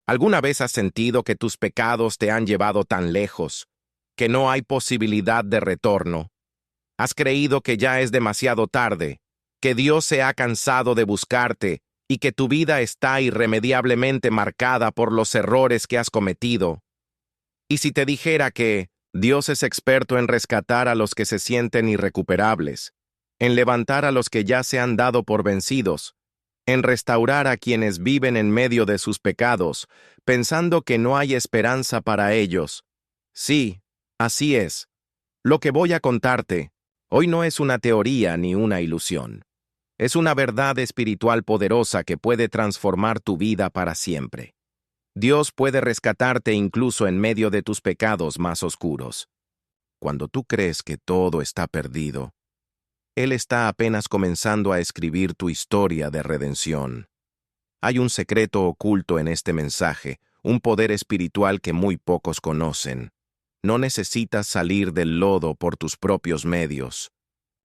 ¿Alguna vez has sentido que tus pecados te han llevado tan lejos, que no hay posibilidad de retorno? ¿Has creído que ya es demasiado tarde, que Dios se ha cansado de buscarte y que tu vida está irremediablemente marcada por los errores que has cometido? ¿Y si te dijera que Dios es experto en rescatar a los que se sienten irrecuperables, en levantar a los que ya se han dado por vencidos, en restaurar a quienes viven en medio de sus pecados, pensando que no hay esperanza para ellos? Sí, así es. Lo que voy a contarte hoy no es una teoría ni una ilusión. Es una verdad espiritual poderosa que puede transformar tu vida para siempre. Dios puede rescatarte incluso en medio de tus pecados más oscuros. Cuando tú crees que todo está perdido, Él está apenas comenzando a escribir tu historia de redención. Hay un secreto oculto en este mensaje, un poder espiritual que muy pocos conocen. No necesitas salir del lodo por tus propios medios.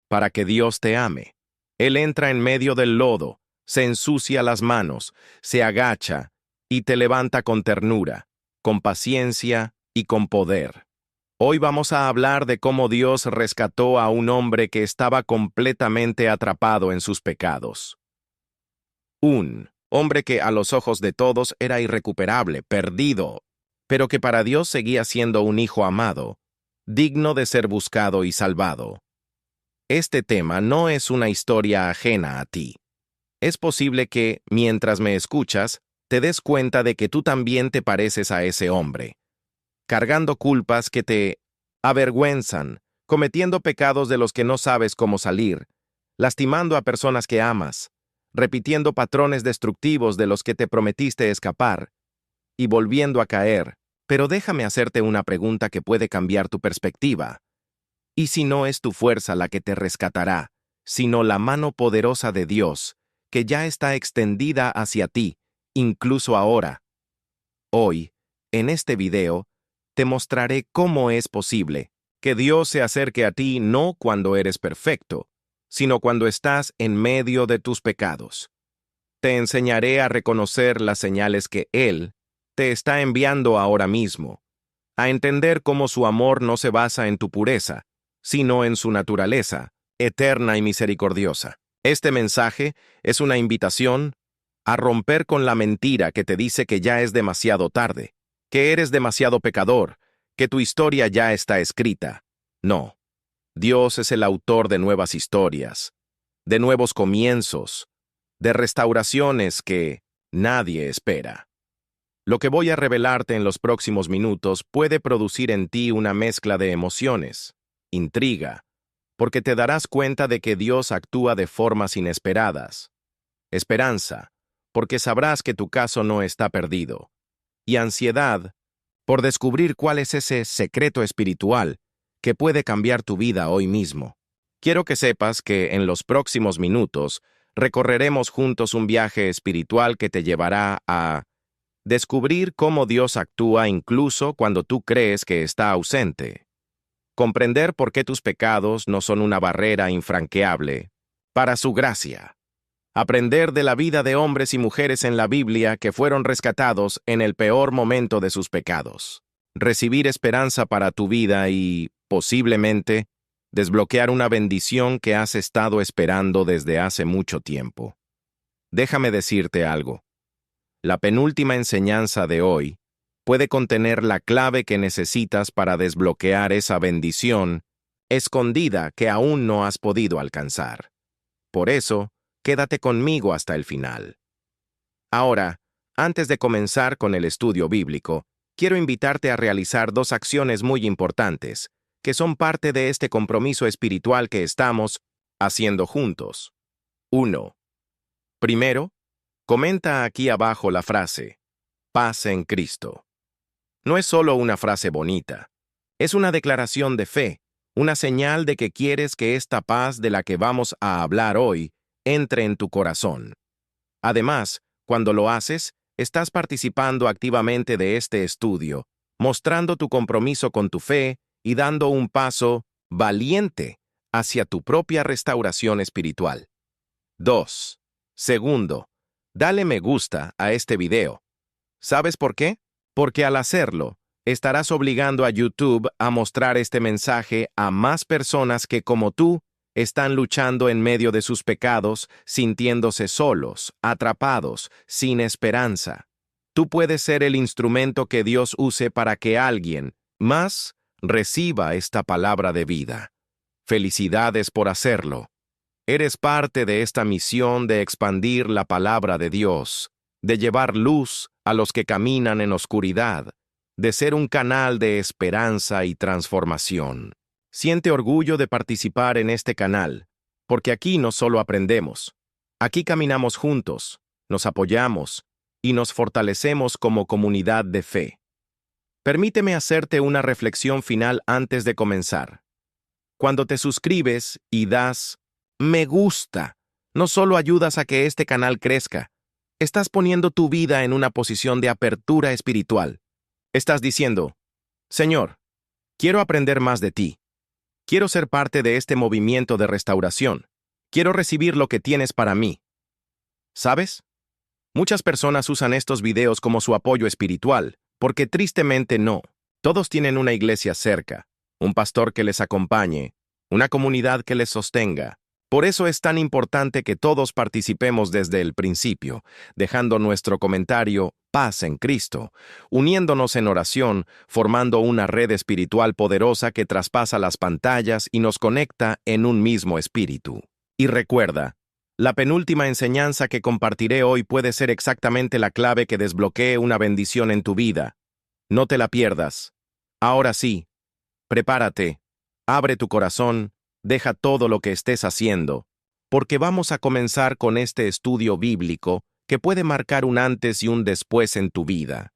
Para que Dios te ame, Él entra en medio del lodo, se ensucia las manos, se agacha y te levanta con ternura, con paciencia y con poder. Hoy vamos a hablar de cómo Dios rescató a un hombre que estaba completamente atrapado en sus pecados. Un hombre que a los ojos de todos era irrecuperable, perdido, pero que para Dios seguía siendo un hijo amado, digno de ser buscado y salvado. Este tema no es una historia ajena a ti. Es posible que, mientras me escuchas, te des cuenta de que tú también te pareces a ese hombre, cargando culpas que te avergüenzan, cometiendo pecados de los que no sabes cómo salir, lastimando a personas que amas, repitiendo patrones destructivos de los que te prometiste escapar, y volviendo a caer. Pero déjame hacerte una pregunta que puede cambiar tu perspectiva. ¿Y si no es tu fuerza la que te rescatará, sino la mano poderosa de Dios, que ya está extendida hacia ti, incluso ahora? Hoy, en este video, te mostraré cómo es posible que Dios se acerque a ti no cuando eres perfecto, sino cuando estás en medio de tus pecados. Te enseñaré a reconocer las señales que Él te está enviando ahora mismo, a entender cómo su amor no se basa en tu pureza, sino en su naturaleza, eterna y misericordiosa. Este mensaje es una invitación a romper con la mentira que te dice que ya es demasiado tarde, que eres demasiado pecador, que tu historia ya está escrita. No, Dios es el autor de nuevas historias, de nuevos comienzos, de restauraciones que nadie espera. Lo que voy a revelarte en los próximos minutos puede producir en ti una mezcla de emociones, intriga, porque te darás cuenta de que Dios actúa de formas inesperadas, esperanza, porque sabrás que tu caso no está perdido, y ansiedad, por descubrir cuál es ese secreto espiritual que puede cambiar tu vida hoy mismo. Quiero que sepas que en los próximos minutos recorreremos juntos un viaje espiritual que te llevará a descubrir cómo Dios actúa incluso cuando tú crees que está ausente. Comprender por qué tus pecados no son una barrera infranqueable para su gracia. Aprender de la vida de hombres y mujeres en la Biblia que fueron rescatados en el peor momento de sus pecados. Recibir esperanza para tu vida y, posiblemente, desbloquear una bendición que has estado esperando desde hace mucho tiempo. Déjame decirte algo. La penúltima enseñanza de hoy puede contener la clave que necesitas para desbloquear esa bendición escondida que aún no has podido alcanzar. Por eso, quédate conmigo hasta el final. Ahora, antes de comenzar con el estudio bíblico, quiero invitarte a realizar dos acciones muy importantes, que son parte de este compromiso espiritual que estamos haciendo juntos. 1. Primero, comenta aquí abajo la frase, paz en Cristo. No es solo una frase bonita, es una declaración de fe, una señal de que quieres que esta paz de la que vamos a hablar hoy entre en tu corazón. Además, cuando lo haces, estás participando activamente de este estudio, mostrando tu compromiso con tu fe y dando un paso valiente hacia tu propia restauración espiritual. 2. Segundo, dale me gusta a este video. ¿Sabes por qué? Porque al hacerlo, estarás obligando a YouTube a mostrar este mensaje a más personas que, como tú, están luchando en medio de sus pecados, sintiéndose solos, atrapados, sin esperanza. Tú puedes ser el instrumento que Dios use para que alguien más reciba esta palabra de vida. Felicidades por hacerlo. Eres parte de esta misión de expandir la palabra de Dios, de llevar luz a los que caminan en oscuridad, de ser un canal de esperanza y transformación. Siente orgullo de participar en este canal, porque aquí no solo aprendemos, aquí caminamos juntos, nos apoyamos y nos fortalecemos como comunidad de fe. Permíteme hacerte una reflexión final antes de comenzar. Cuando te suscribes y das me gusta, no solo ayudas a que este canal crezca, estás poniendo tu vida en una posición de apertura espiritual. Estás diciendo, Señor, quiero aprender más de ti. Quiero ser parte de este movimiento de restauración. Quiero recibir lo que tienes para mí. ¿Sabes? Muchas personas usan estos videos como su apoyo espiritual, porque tristemente no. Todos tienen una iglesia cerca, un pastor que les acompañe, una comunidad que les sostenga. Por eso es tan importante que todos participemos desde el principio, dejando nuestro comentario paz en Cristo, uniéndonos en oración, formando una red espiritual poderosa que traspasa las pantallas y nos conecta en un mismo espíritu. Y recuerda, la penúltima enseñanza que compartiré hoy puede ser exactamente la clave que desbloquee una bendición en tu vida. No te la pierdas. Ahora sí, prepárate, abre tu corazón, deja todo lo que estés haciendo, porque vamos a comenzar con este estudio bíblico que puede marcar un antes y un después en tu vida.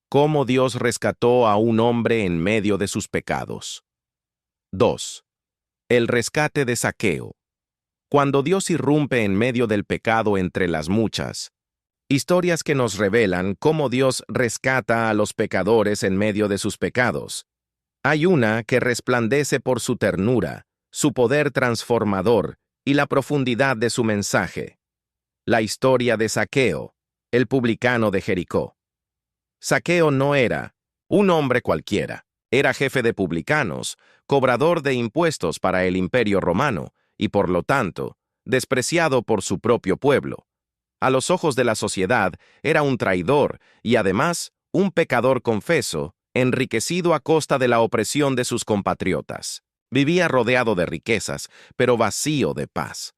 Cómo Dios rescató a un hombre en medio de sus pecados. 2. El rescate de Zaqueo. Cuando Dios irrumpe en medio del pecado entre las muchas, historias que nos revelan cómo Dios rescata a los pecadores en medio de sus pecados. Hay una que resplandece por su ternura, su poder transformador y la profundidad de su mensaje. La historia de Zaqueo, el publicano de Jericó. Zaqueo no era un hombre cualquiera. Era jefe de publicanos, cobrador de impuestos para el Imperio Romano y, por lo tanto, despreciado por su propio pueblo. A los ojos de la sociedad, era un traidor y, además, un pecador confeso, enriquecido a costa de la opresión de sus compatriotas. Vivía rodeado de riquezas, pero vacío de paz.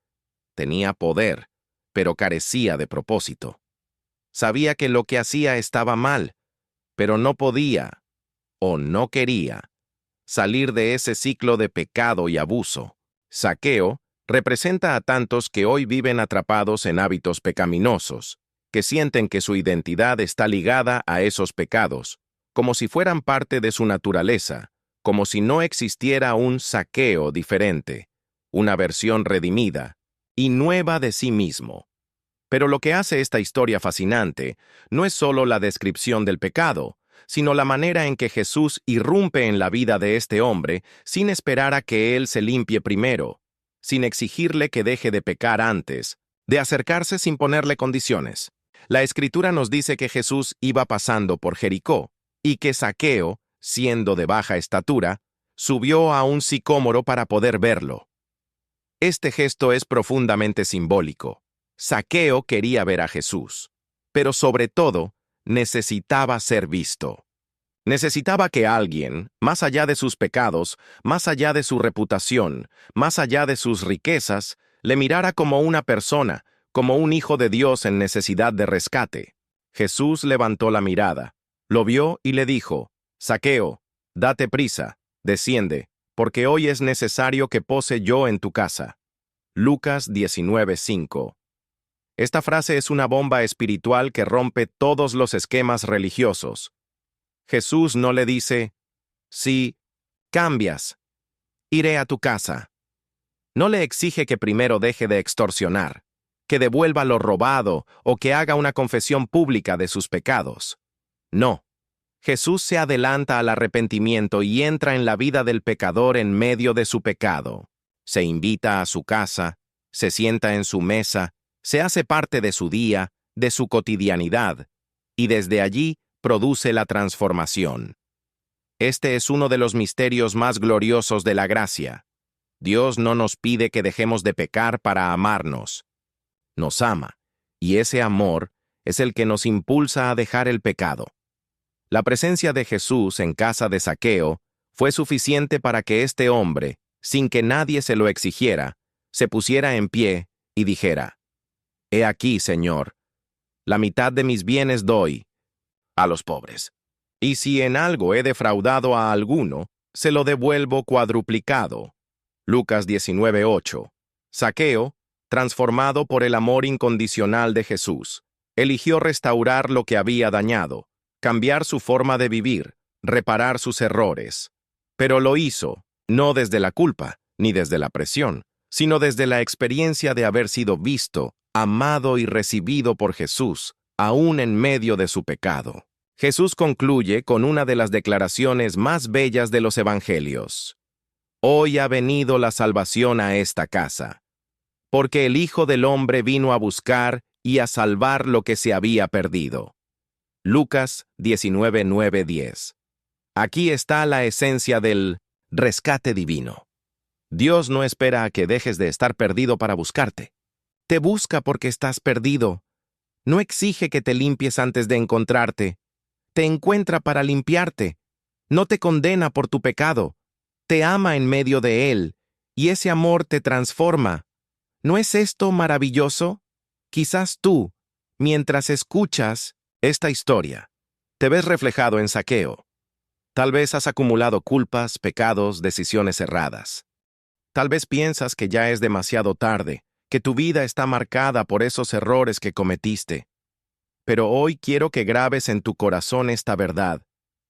Tenía poder, pero carecía de propósito. Sabía que lo que hacía estaba mal, pero no podía, o no quería, salir de ese ciclo de pecado y abuso. Zaqueo representa a tantos que hoy viven atrapados en hábitos pecaminosos, que sienten que su identidad está ligada a esos pecados, como si fueran parte de su naturaleza, como si no existiera un Zaqueo diferente, una versión redimida y nueva de sí mismo. Pero lo que hace esta historia fascinante no es solo la descripción del pecado, sino la manera en que Jesús irrumpe en la vida de este hombre sin esperar a que él se limpie primero, sin exigirle que deje de pecar antes, de acercarse sin ponerle condiciones. La Escritura nos dice que Jesús iba pasando por Jericó y que Zaqueo, siendo de baja estatura, subió a un sicómoro para poder verlo. Este gesto es profundamente simbólico. Zaqueo quería ver a Jesús, pero sobre todo, necesitaba ser visto. Necesitaba que alguien, más allá de sus pecados, más allá de su reputación, más allá de sus riquezas, le mirara como una persona, como un hijo de Dios en necesidad de rescate. Jesús levantó la mirada, lo vio y le dijo, Zaqueo, date prisa, desciende, porque hoy es necesario que pose yo en tu casa. Lucas 19:5. Esta frase es una bomba espiritual que rompe todos los esquemas religiosos. Jesús no le dice, si cambias, iré a tu casa. No le exige que primero deje de extorsionar, que devuelva lo robado o que haga una confesión pública de sus pecados. No. Jesús se adelanta al arrepentimiento y entra en la vida del pecador en medio de su pecado. Se invita a su casa, se sienta en su mesa, se hace parte de su día, de su cotidianidad, y desde allí produce la transformación. Este es uno de los misterios más gloriosos de la gracia. Dios no nos pide que dejemos de pecar para amarnos. Nos ama, y ese amor es el que nos impulsa a dejar el pecado. La presencia de Jesús en casa de Zaqueo fue suficiente para que este hombre, sin que nadie se lo exigiera, se pusiera en pie y dijera: «He aquí, Señor, la mitad de mis bienes doy a los pobres. Y si en algo he defraudado a alguno, se lo devuelvo cuadruplicado». Lucas 19:8. Zaqueo, transformado por el amor incondicional de Jesús, eligió restaurar lo que había dañado, cambiar su forma de vivir, reparar sus errores. Pero lo hizo, no desde la culpa, ni desde la presión, sino desde la experiencia de haber sido visto, amado y recibido por Jesús, aún en medio de su pecado. Jesús concluye con una de las declaraciones más bellas de los Evangelios. «Hoy ha venido la salvación a esta casa, porque el Hijo del Hombre vino a buscar y a salvar lo que se había perdido». Lucas 19:9-10. Aquí está la esencia del rescate divino. Dios no espera a que dejes de estar perdido para buscarte. Te busca porque estás perdido. No exige que te limpies antes de encontrarte. Te encuentra para limpiarte. No te condena por tu pecado. Te ama en medio de él, y ese amor te transforma. ¿No es esto maravilloso? Quizás tú, mientras escuchas esta historia, te ves reflejado en Zaqueo. Tal vez has acumulado culpas, pecados, decisiones erradas. Tal vez piensas que ya es demasiado tarde, que tu vida está marcada por esos errores que cometiste. Pero hoy quiero que grabes en tu corazón esta verdad.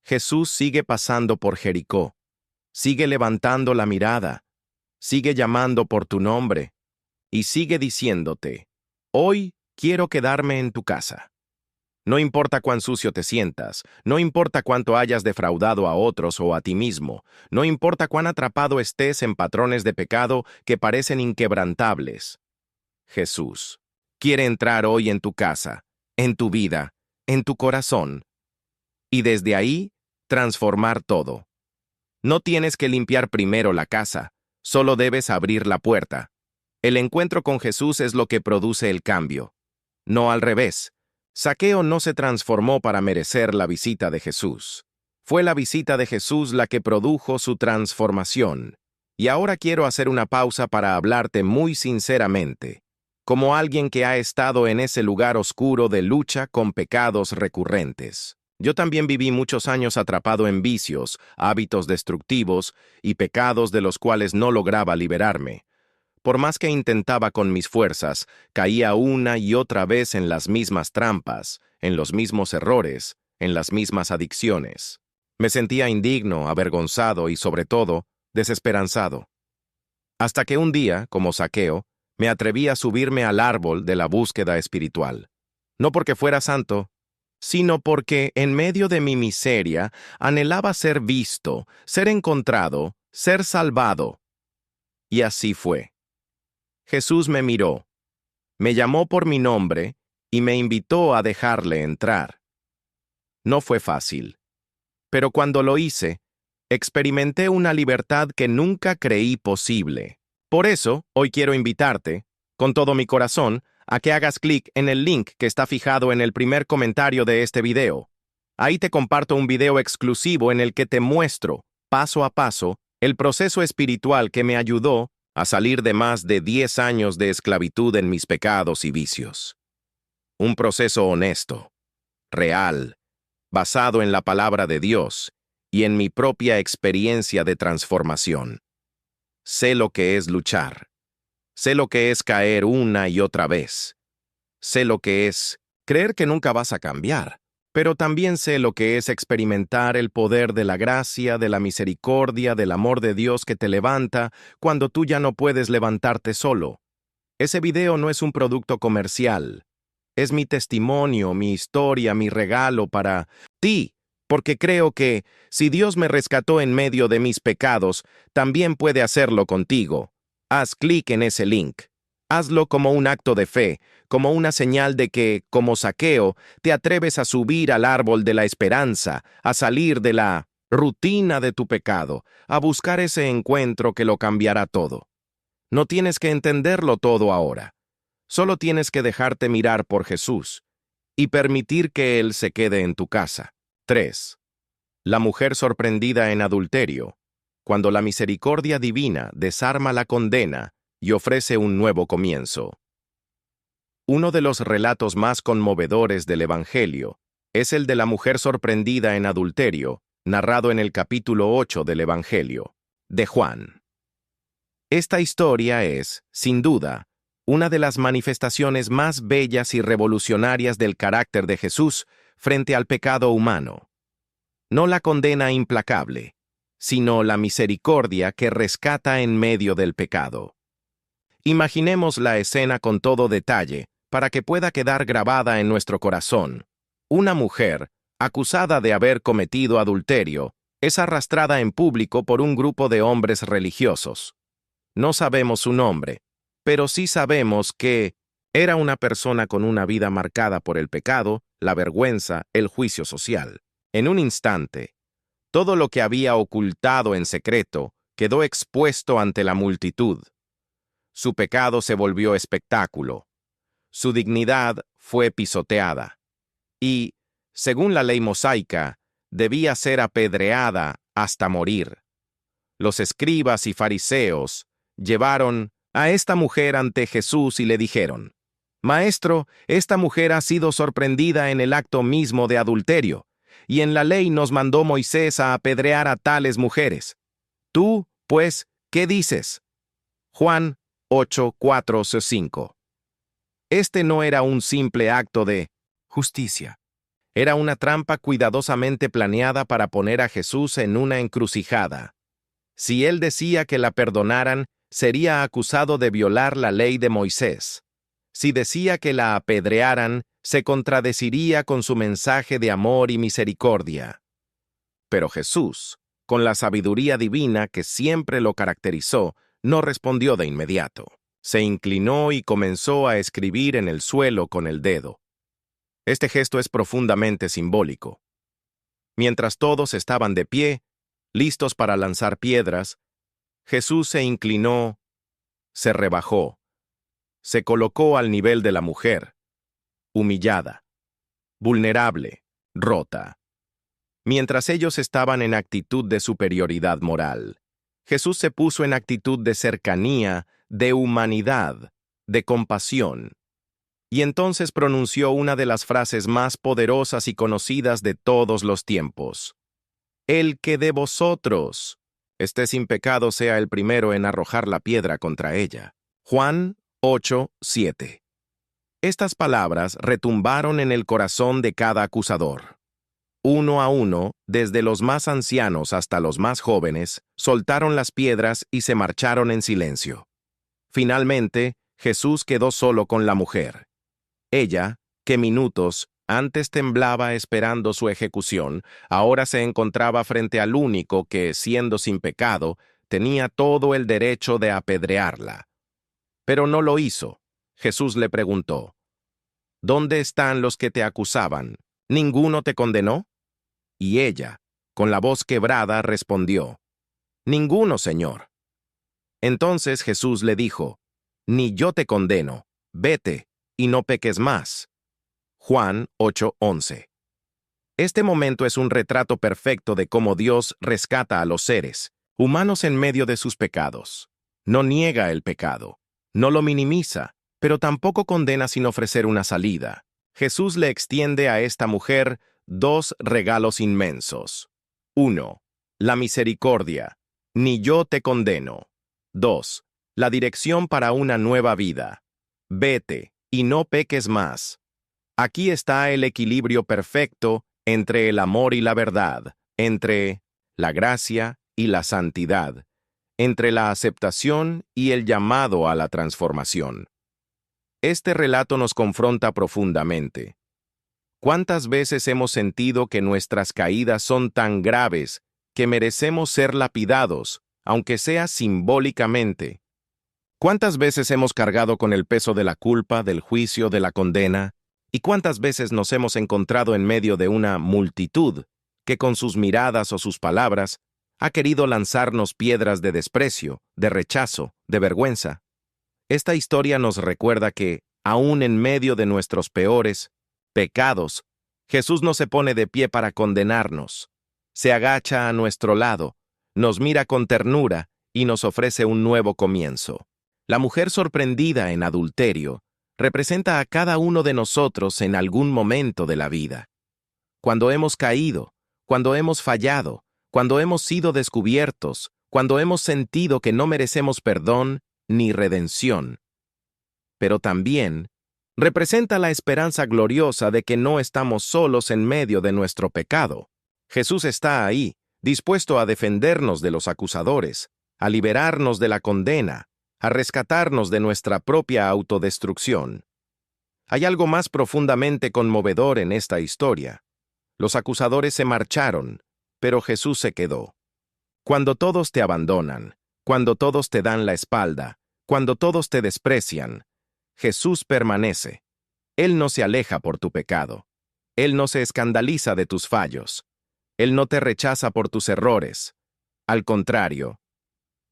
Jesús sigue pasando por Jericó. Sigue levantando la mirada. Sigue llamando por tu nombre. Y sigue diciéndote: «Hoy quiero quedarme en tu casa». No importa cuán sucio te sientas, no importa cuánto hayas defraudado a otros o a ti mismo, no importa cuán atrapado estés en patrones de pecado que parecen inquebrantables. Jesús quiere entrar hoy en tu casa, en tu vida, en tu corazón, y desde ahí transformar todo. No tienes que limpiar primero la casa, solo debes abrir la puerta. El encuentro con Jesús es lo que produce el cambio, no al revés. Zaqueo no se transformó para merecer la visita de Jesús. Fue la visita de Jesús la que produjo su transformación. Y ahora quiero hacer una pausa para hablarte muy sinceramente, como alguien que ha estado en ese lugar oscuro de lucha con pecados recurrentes. Yo también viví muchos años atrapado en vicios, hábitos destructivos y pecados de los cuales no lograba liberarme. Por más que intentaba con mis fuerzas, caía una y otra vez en las mismas trampas, en los mismos errores, en las mismas adicciones. Me sentía indigno, avergonzado y, sobre todo, desesperanzado. Hasta que un día, como Zaqueo, me atreví a subirme al árbol de la búsqueda espiritual. No porque fuera santo, sino porque, en medio de mi miseria, anhelaba ser visto, ser encontrado, ser salvado. Y así fue. Jesús me miró, me llamó por mi nombre y me invitó a dejarle entrar. No fue fácil, pero cuando lo hice, experimenté una libertad que nunca creí posible. Por eso, hoy quiero invitarte, con todo mi corazón, a que hagas clic en el link que está fijado en el primer comentario de este video. Ahí te comparto un video exclusivo en el que te muestro, paso a paso, el proceso espiritual que me ayudó a salir de más de 10 años de esclavitud en mis pecados y vicios. Un proceso honesto, real, basado en la palabra de Dios y en mi propia experiencia de transformación. Sé lo que es luchar. Sé lo que es caer una y otra vez. Sé lo que es creer que nunca vas a cambiar. Pero también sé lo que es experimentar el poder de la gracia, de la misericordia, del amor de Dios que te levanta cuando tú ya no puedes levantarte solo. Ese video no es un producto comercial. Es mi testimonio, mi historia, mi regalo para ti, porque creo que, si Dios me rescató en medio de mis pecados, también puede hacerlo contigo. Haz clic en ese link. Hazlo como un acto de fe, como una señal de que, como Zaqueo, te atreves a subir al árbol de la esperanza, a salir de la rutina de tu pecado, a buscar ese encuentro que lo cambiará todo. No tienes que entenderlo todo ahora. Solo tienes que dejarte mirar por Jesús y permitir que Él se quede en tu casa. 3. La mujer sorprendida en adulterio. Cuando la misericordia divina desarma la condena y ofrece un nuevo comienzo. Uno de los relatos más conmovedores del Evangelio es el de la mujer sorprendida en adulterio, narrado en el capítulo 8 del Evangelio de Juan. Esta historia es, sin duda, una de las manifestaciones más bellas y revolucionarias del carácter de Jesús frente al pecado humano. No la condena implacable, sino la misericordia que rescata en medio del pecado. Imaginemos la escena con todo detalle para que pueda quedar grabada en nuestro corazón. Una mujer, acusada de haber cometido adulterio, es arrastrada en público por un grupo de hombres religiosos. No sabemos su nombre, pero sí sabemos que era una persona con una vida marcada por el pecado, la vergüenza, el juicio social. En un instante, todo lo que había ocultado en secreto quedó expuesto ante la multitud. Su pecado se volvió espectáculo. Su dignidad fue pisoteada. Y, según la ley mosaica, debía ser apedreada hasta morir. Los escribas y fariseos llevaron a esta mujer ante Jesús y le dijeron: «Maestro, esta mujer ha sido sorprendida en el acto mismo de adulterio, y en la ley nos mandó Moisés a apedrear a tales mujeres. Tú, pues, ¿qué dices?» Juan 8:4-5. Este no era un simple acto de justicia. Era una trampa cuidadosamente planeada para poner a Jesús en una encrucijada. Si él decía que la perdonaran, sería acusado de violar la ley de Moisés. Si decía que la apedrearan, se contradeciría con su mensaje de amor y misericordia. Pero Jesús, con la sabiduría divina que siempre lo caracterizó, no respondió de inmediato. Se inclinó y comenzó a escribir en el suelo con el dedo. Este gesto es profundamente simbólico. Mientras todos estaban de pie, listos para lanzar piedras, Jesús se inclinó, se rebajó, se colocó al nivel de la mujer, humillada, vulnerable, rota. Mientras ellos estaban en actitud de superioridad moral, Jesús se puso en actitud de cercanía, de humanidad, de compasión. Y entonces pronunció una de las frases más poderosas y conocidas de todos los tiempos. «El que de vosotros esté sin pecado sea el primero en arrojar la piedra contra ella». Juan 8:7. Estas palabras retumbaron en el corazón de cada acusador. Uno a uno, desde los más ancianos hasta los más jóvenes, soltaron las piedras y se marcharon en silencio. Finalmente, Jesús quedó solo con la mujer. Ella, que minutos antes temblaba esperando su ejecución, ahora se encontraba frente al único que, siendo sin pecado, tenía todo el derecho de apedrearla. Pero no lo hizo. Jesús le preguntó: «¿Dónde están los que te acusaban? ¿Ninguno te condenó?» Y ella, con la voz quebrada, respondió: «Ninguno, Señor». Entonces Jesús le dijo: «Ni yo te condeno, vete y no peques más». Juan 8:11. Este momento es un retrato perfecto de cómo Dios rescata a los seres humanos en medio de sus pecados. No niega el pecado, no lo minimiza, pero tampoco condena sin ofrecer una salida. Jesús le extiende a esta mujer dos regalos inmensos. 1. La misericordia. Ni yo te condeno. 2. La dirección para una nueva vida. Vete y no peques más. Aquí está el equilibrio perfecto entre el amor y la verdad, entre la gracia y la santidad, entre la aceptación y el llamado a la transformación. Este relato nos confronta profundamente. ¿Cuántas veces hemos sentido que nuestras caídas son tan graves que merecemos ser lapidados, aunque sea simbólicamente? ¿Cuántas veces hemos cargado con el peso de la culpa, del juicio, de la condena? ¿Y cuántas veces nos hemos encontrado en medio de una multitud que con sus miradas o sus palabras ha querido lanzarnos piedras de desprecio, de rechazo, de vergüenza? Esta historia nos recuerda que, aún en medio de nuestros peores pecados, Jesús no se pone de pie para condenarnos. Se agacha a nuestro lado, nos mira con ternura y nos ofrece un nuevo comienzo. La mujer sorprendida en adulterio representa a cada uno de nosotros en algún momento de la vida. Cuando hemos caído, cuando hemos fallado, cuando hemos sido descubiertos, cuando hemos sentido que no merecemos perdón ni redención. Pero también representa la esperanza gloriosa de que no estamos solos en medio de nuestro pecado. Jesús está ahí, dispuesto a defendernos de los acusadores, a liberarnos de la condena, a rescatarnos de nuestra propia autodestrucción. Hay algo más profundamente conmovedor en esta historia. Los acusadores se marcharon, pero Jesús se quedó. Cuando todos te abandonan, cuando todos te dan la espalda, cuando todos te desprecian, Jesús permanece. Él no se aleja por tu pecado. Él no se escandaliza de tus fallos. Él no te rechaza por tus errores. Al contrario,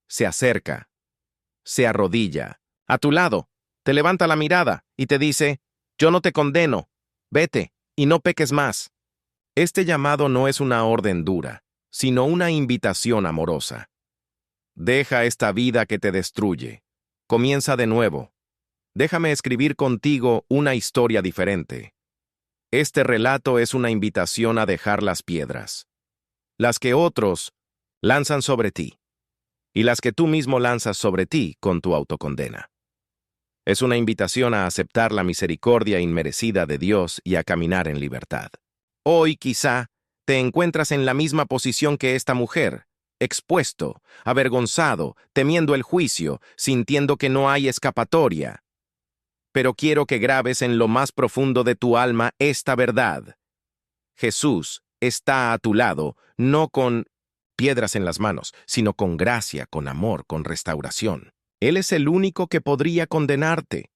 se acerca, se arrodilla a tu lado, te levanta la mirada y te dice: yo no te condeno, vete y no peques más. Este llamado no es una orden dura, sino una invitación amorosa. Deja esta vida que te destruye. Comienza de nuevo. Déjame escribir contigo una historia diferente. Este relato es una invitación a dejar las piedras, las que otros lanzan sobre ti, y las que tú mismo lanzas sobre ti con tu autocondena. Es una invitación a aceptar la misericordia inmerecida de Dios y a caminar en libertad. Hoy, quizá, te encuentras en la misma posición que esta mujer, expuesto, avergonzado, temiendo el juicio, sintiendo que no hay escapatoria. Pero quiero que grabes en lo más profundo de tu alma esta verdad. Jesús está a tu lado, no con piedras en las manos, sino con gracia, con amor, con restauración. Él es el único que podría condenarte,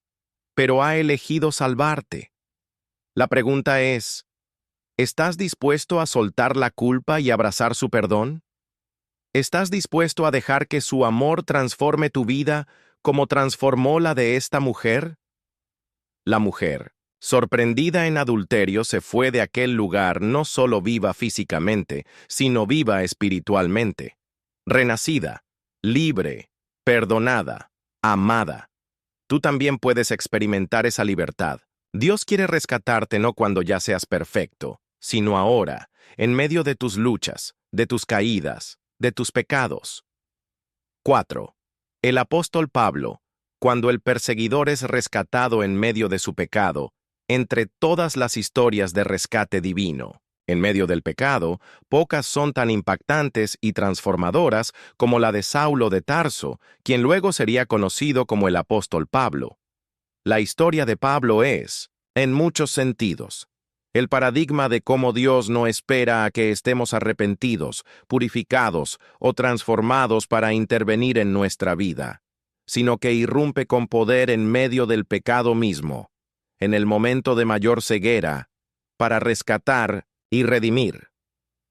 pero ha elegido salvarte. La pregunta es: ¿estás dispuesto a soltar la culpa y abrazar su perdón? ¿Estás dispuesto a dejar que su amor transforme tu vida como transformó la de esta mujer? La mujer, sorprendida en adulterio, se fue de aquel lugar no solo viva físicamente, sino viva espiritualmente, renacida, libre, perdonada, amada. Tú también puedes experimentar esa libertad. Dios quiere rescatarte no cuando ya seas perfecto, sino ahora, en medio de tus luchas, de tus caídas, de tus pecados. 4. El apóstol Pablo, cuando el perseguidor es rescatado en medio de su pecado, entre todas las historias de rescate divino. En medio del pecado, pocas son tan impactantes y transformadoras como la de Saulo de Tarso, quien luego sería conocido como el apóstol Pablo. La historia de Pablo es, en muchos sentidos, el paradigma de cómo Dios no espera a que estemos arrepentidos, purificados o transformados para intervenir en nuestra vida, sino que irrumpe con poder en medio del pecado mismo, en el momento de mayor ceguera, para rescatar y redimir.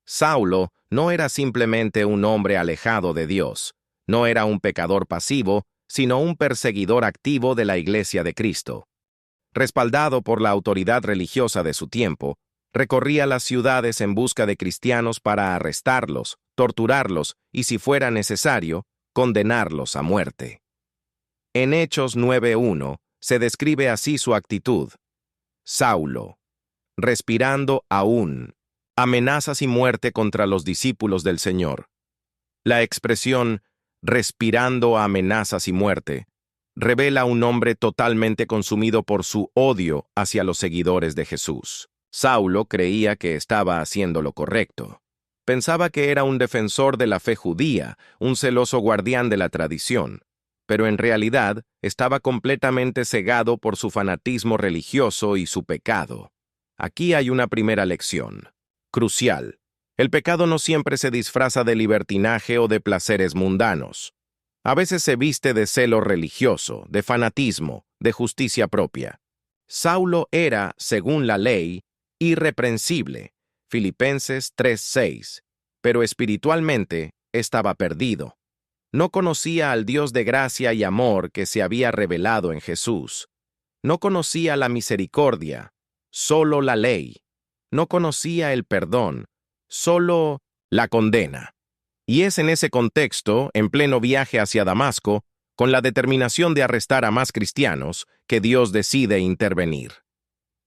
Saulo no era simplemente un hombre alejado de Dios, no era un pecador pasivo, sino un perseguidor activo de la Iglesia de Cristo. Respaldado por la autoridad religiosa de su tiempo, recorría las ciudades en busca de cristianos para arrestarlos, torturarlos y, si fuera necesario, condenarlos a muerte. En Hechos 9:1 se describe así su actitud: Saulo, respirando aún, amenazas y muerte contra los discípulos del Señor. La expresión respirando amenazas y muerte revela un hombre totalmente consumido por su odio hacia los seguidores de Jesús. Saulo creía que estaba haciendo lo correcto. Pensaba que era un defensor de la fe judía, un celoso guardián de la tradición, pero en realidad estaba completamente cegado por su fanatismo religioso y su pecado. Aquí hay una primera lección, crucial. El pecado no siempre se disfraza de libertinaje o de placeres mundanos. A veces se viste de celo religioso, de fanatismo, de justicia propia. Saulo era, según la ley, irreprensible, Filipenses 3:6, pero espiritualmente estaba perdido. No conocía al Dios de gracia y amor que se había revelado en Jesús. No conocía la misericordia, solo la ley. No conocía el perdón, solo la condena. Y es en ese contexto, en pleno viaje hacia Damasco, con la determinación de arrestar a más cristianos, que Dios decide intervenir.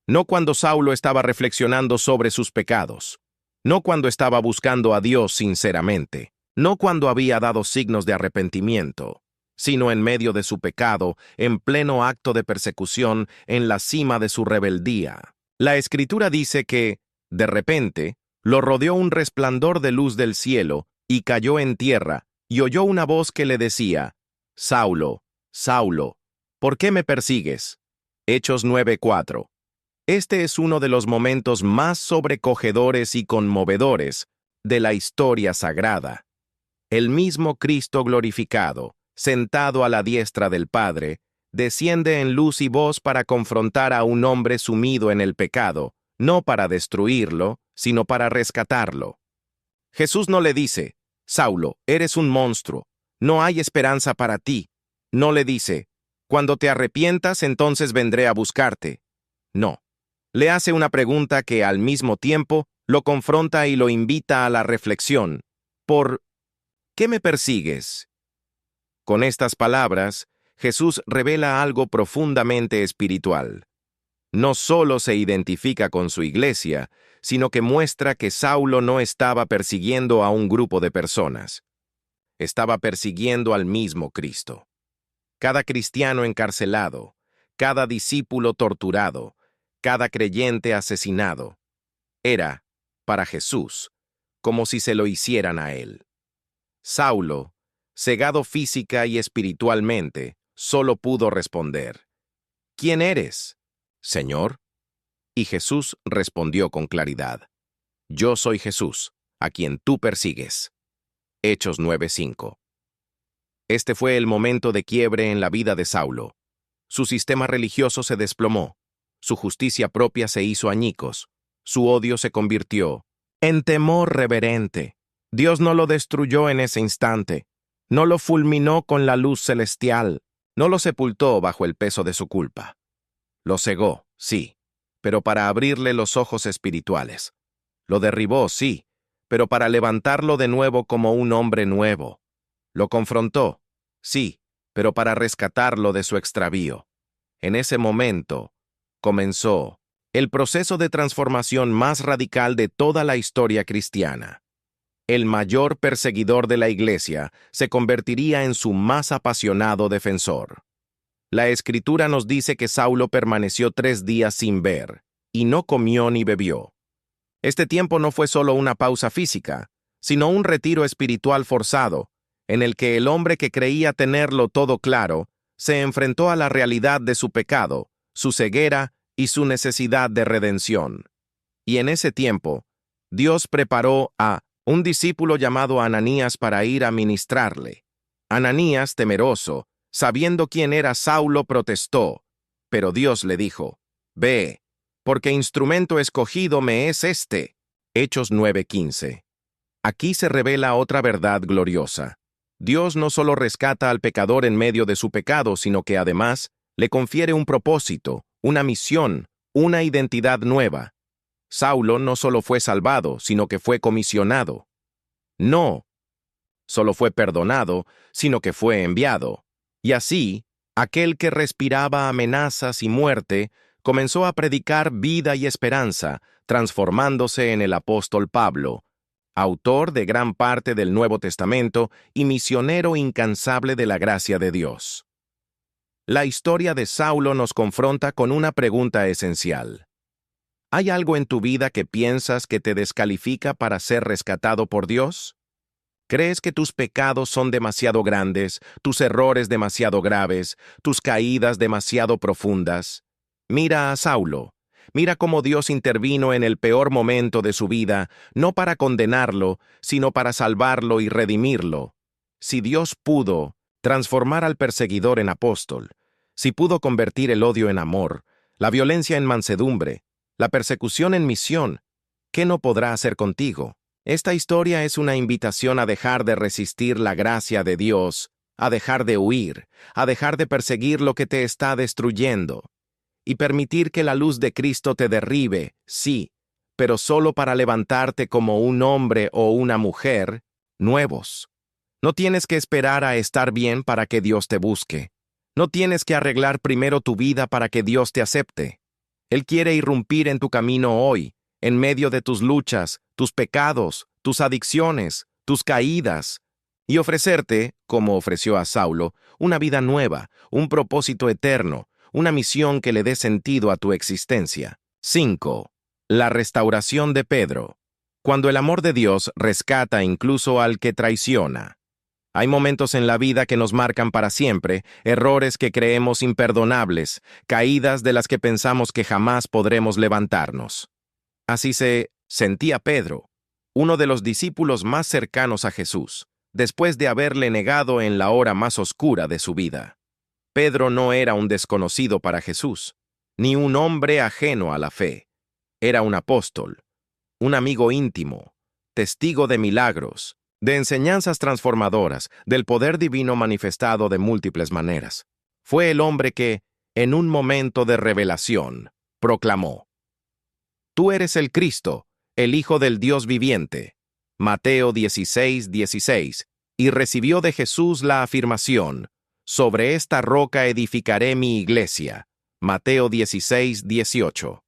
No cuando Saulo estaba reflexionando sobre sus pecados, no cuando estaba buscando a Dios sinceramente, no cuando había dado signos de arrepentimiento, sino en medio de su pecado, en pleno acto de persecución, en la cima de su rebeldía. La Escritura dice que, de repente, lo rodeó un resplandor de luz del cielo, y cayó en tierra, y oyó una voz que le decía, Saulo, Saulo, ¿por qué me persigues? Hechos 9:4. Este es uno de los momentos más sobrecogedores y conmovedores de la historia sagrada. El mismo Cristo glorificado, sentado a la diestra del Padre, desciende en luz y voz para confrontar a un hombre sumido en el pecado, no para destruirlo, sino para rescatarlo. Jesús no le dice, Saulo, eres un monstruo, no hay esperanza para ti. No le dice, cuando te arrepientas entonces vendré a buscarte. No. Le hace una pregunta que al mismo tiempo lo confronta y lo invita a la reflexión. ¿Por qué me persigues? Con estas palabras, Jesús revela algo profundamente espiritual. No solo se identifica con su iglesia, sino que muestra que Saulo no estaba persiguiendo a un grupo de personas. Estaba persiguiendo al mismo Cristo. Cada cristiano encarcelado, cada discípulo torturado, cada creyente asesinado, era, para Jesús, como si se lo hicieran a él. Saulo, cegado física y espiritualmente, solo pudo responder, ¿Quién eres, Señor? Y Jesús respondió con claridad, Yo soy Jesús, a quien tú persigues. Hechos 9:5. Este fue el momento de quiebre en la vida de Saulo. Su sistema religioso se desplomó, su justicia propia se hizo añicos, su odio se convirtió en temor reverente. Dios no lo destruyó en ese instante, no lo fulminó con la luz celestial, no lo sepultó bajo el peso de su culpa. Lo cegó, sí, pero para abrirle los ojos espirituales. Lo derribó, sí, pero para levantarlo de nuevo como un hombre nuevo. Lo confrontó, sí, pero para rescatarlo de su extravío. En ese momento, comenzó el proceso de transformación más radical de toda la historia cristiana. El mayor perseguidor de la Iglesia se convertiría en su más apasionado defensor. La Escritura nos dice que Saulo permaneció 3 días sin ver, y no comió ni bebió. Este tiempo no fue solo una pausa física, sino un retiro espiritual forzado, en el que el hombre que creía tenerlo todo claro, se enfrentó a la realidad de su pecado, su ceguera y su necesidad de redención. Y en ese tiempo, Dios preparó a un discípulo llamado Ananías para ir a ministrarle. Ananías, temeroso, sabiendo quién era Saulo, protestó, pero Dios le dijo, «Ve, porque instrumento escogido me es este». Hechos 9:15. Aquí se revela otra verdad gloriosa. Dios no solo rescata al pecador en medio de su pecado, sino que además le confiere un propósito, una misión, una identidad nueva. Saulo no solo fue salvado, sino que fue comisionado. No solo fue perdonado, sino que fue enviado. Y así, aquel que respiraba amenazas y muerte, comenzó a predicar vida y esperanza, transformándose en el apóstol Pablo, autor de gran parte del Nuevo Testamento y misionero incansable de la gracia de Dios. La historia de Saulo nos confronta con una pregunta esencial. ¿Hay algo en tu vida que piensas que te descalifica para ser rescatado por Dios? ¿Crees que tus pecados son demasiado grandes, tus errores demasiado graves, tus caídas demasiado profundas? Mira a Saulo. Mira cómo Dios intervino en el peor momento de su vida, no para condenarlo, sino para salvarlo y redimirlo. Si Dios pudo, transformar al perseguidor en apóstol, si pudo convertir el odio en amor, la violencia en mansedumbre, la persecución en misión, ¿qué no podrá hacer contigo? Esta historia es una invitación a dejar de resistir la gracia de Dios, a dejar de huir, a dejar de perseguir lo que te está destruyendo, y permitir que la luz de Cristo te derribe, sí, pero solo para levantarte como un hombre o una mujer nuevos. No tienes que esperar a estar bien para que Dios te busque. No tienes que arreglar primero tu vida para que Dios te acepte. Él quiere irrumpir en tu camino hoy, en medio de tus luchas, tus pecados, tus adicciones, tus caídas, y ofrecerte, como ofreció a Saulo, una vida nueva, un propósito eterno, una misión que le dé sentido a tu existencia. 5. La restauración de Pedro. Cuando el amor de Dios rescata incluso al que traiciona. Hay momentos en la vida que nos marcan para siempre, errores que creemos imperdonables, caídas de las que pensamos que jamás podremos levantarnos. Así se sentía Pedro, uno de los discípulos más cercanos a Jesús, después de haberle negado en la hora más oscura de su vida. Pedro no era un desconocido para Jesús, ni un hombre ajeno a la fe. Era un apóstol, un amigo íntimo, testigo de milagros, de enseñanzas transformadoras, del poder divino manifestado de múltiples maneras. Fue el hombre que, en un momento de revelación, proclamó: «Tú eres el Cristo, el Hijo del Dios viviente». Mateo 16:16, y recibió de Jesús la afirmación: «Sobre esta roca edificaré mi iglesia». Mateo 16:18.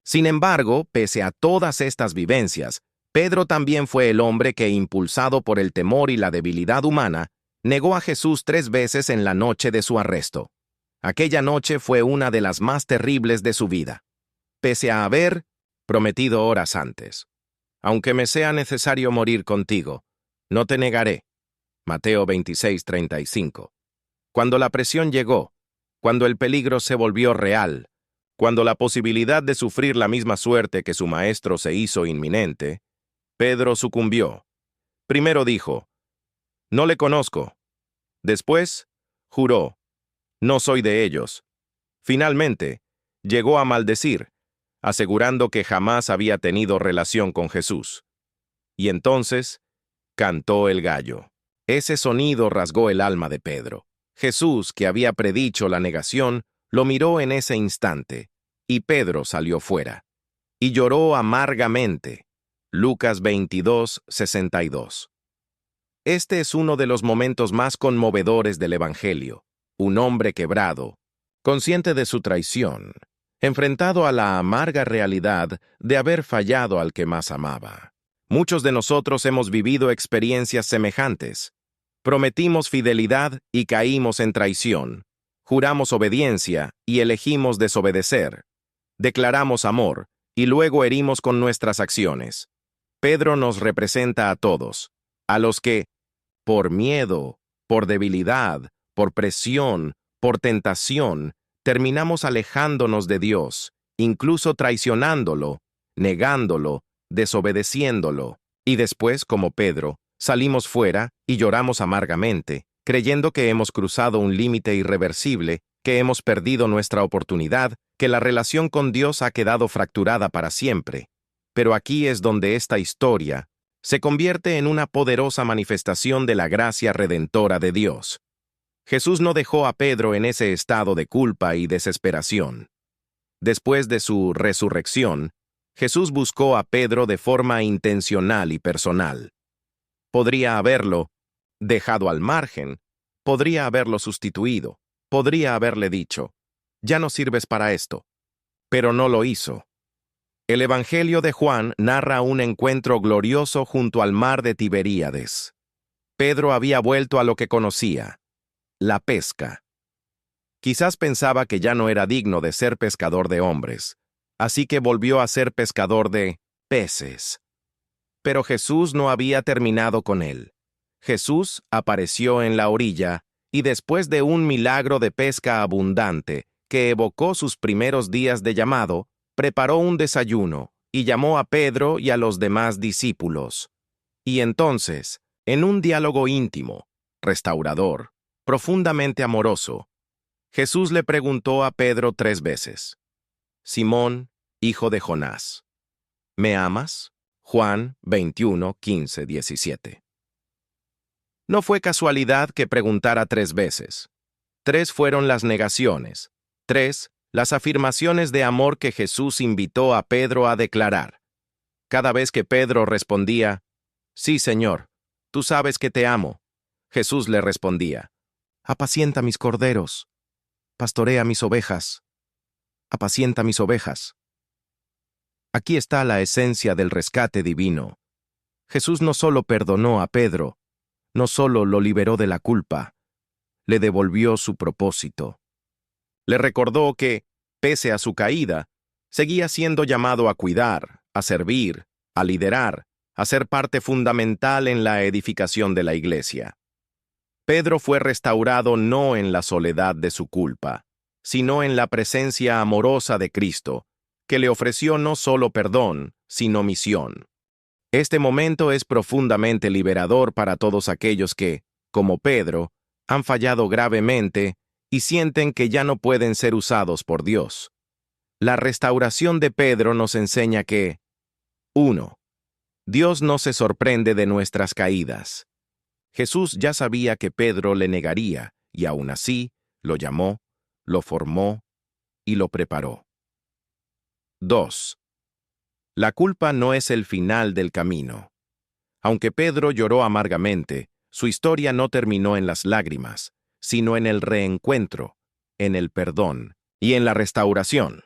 Sin embargo, pese a todas estas vivencias, Pedro también fue el hombre que, impulsado por el temor y la debilidad humana, negó a Jesús 3 veces en la noche de su arresto. Aquella noche fue una de las más terribles de su vida, pese a haber prometido horas antes: «Aunque me sea necesario morir contigo, no te negaré». Mateo 26:35. Cuando la presión llegó, cuando el peligro se volvió real, cuando la posibilidad de sufrir la misma suerte que su maestro se hizo inminente, Pedro sucumbió. Primero dijo: «No le conozco». Después, juró: «No soy de ellos». Finalmente, llegó a maldecir, asegurando que jamás había tenido relación con Jesús. Y entonces, cantó el gallo. Ese sonido rasgó el alma de Pedro. Jesús, que había predicho la negación, lo miró en ese instante, y Pedro salió fuera. Y lloró amargamente. Lucas 22:62. Este es uno de los momentos más conmovedores del Evangelio. Un hombre quebrado, consciente de su traición, enfrentado a la amarga realidad de haber fallado al que más amaba. Muchos de nosotros hemos vivido experiencias semejantes. Prometimos fidelidad y caímos en traición. Juramos obediencia y elegimos desobedecer. Declaramos amor y luego herimos con nuestras acciones. Pedro nos representa a todos, a los que, por miedo, por debilidad, por presión, por tentación, terminamos alejándonos de Dios, incluso traicionándolo, negándolo, desobedeciéndolo. Y después, como Pedro, salimos fuera y lloramos amargamente, creyendo que hemos cruzado un límite irreversible, que hemos perdido nuestra oportunidad, que la relación con Dios ha quedado fracturada para siempre. Pero aquí es donde esta historia se convierte en una poderosa manifestación de la gracia redentora de Dios. Jesús no dejó a Pedro en ese estado de culpa y desesperación. Después de su resurrección, Jesús buscó a Pedro de forma intencional y personal. Podría haberlo dejado al margen, podría haberlo sustituido, podría haberle dicho: «Ya no sirves para esto», pero no lo hizo. El Evangelio de Juan narra un encuentro glorioso junto al mar de Tiberíades. Pedro había vuelto a lo que conocía: la pesca. Quizás pensaba que ya no era digno de ser pescador de hombres, así que volvió a ser pescador de peces. Pero Jesús no había terminado con él. Jesús apareció en la orilla y, después de un milagro de pesca abundante que evocó sus primeros días de llamado, preparó un desayuno y llamó a Pedro y a los demás discípulos. Y entonces, en un diálogo íntimo, restaurador, profundamente amoroso, Jesús le preguntó a Pedro 3 veces: Simón, hijo de Jonás, ¿me amas? Juan 21, 15, 17. No fue casualidad que preguntara 3 veces. 3 fueron las negaciones. 3, las afirmaciones de amor que Jesús invitó a Pedro a declarar. Cada vez que Pedro respondía: Sí, Señor, tú sabes que te amo, Jesús le respondía: Apacienta mis corderos, pastorea mis ovejas, apacienta mis ovejas. Aquí está la esencia del rescate divino. Jesús no solo perdonó a Pedro, no solo lo liberó de la culpa, le devolvió su propósito. Le recordó que, pese a su caída, seguía siendo llamado a cuidar, a servir, a liderar, a ser parte fundamental en la edificación de la iglesia. Pedro fue restaurado no en la soledad de su culpa, sino en la presencia amorosa de Cristo, que le ofreció no solo perdón, sino misión. Este momento es profundamente liberador para todos aquellos que, como Pedro, han fallado gravemente y sienten que ya no pueden ser usados por Dios. La restauración de Pedro nos enseña que 1. Dios no se sorprende de nuestras caídas. Jesús ya sabía que Pedro le negaría, y aún así, lo llamó, lo formó y lo preparó. 2. La culpa no es el final del camino. Aunque Pedro lloró amargamente, su historia no terminó en las lágrimas, sino en el reencuentro, en el perdón y en la restauración.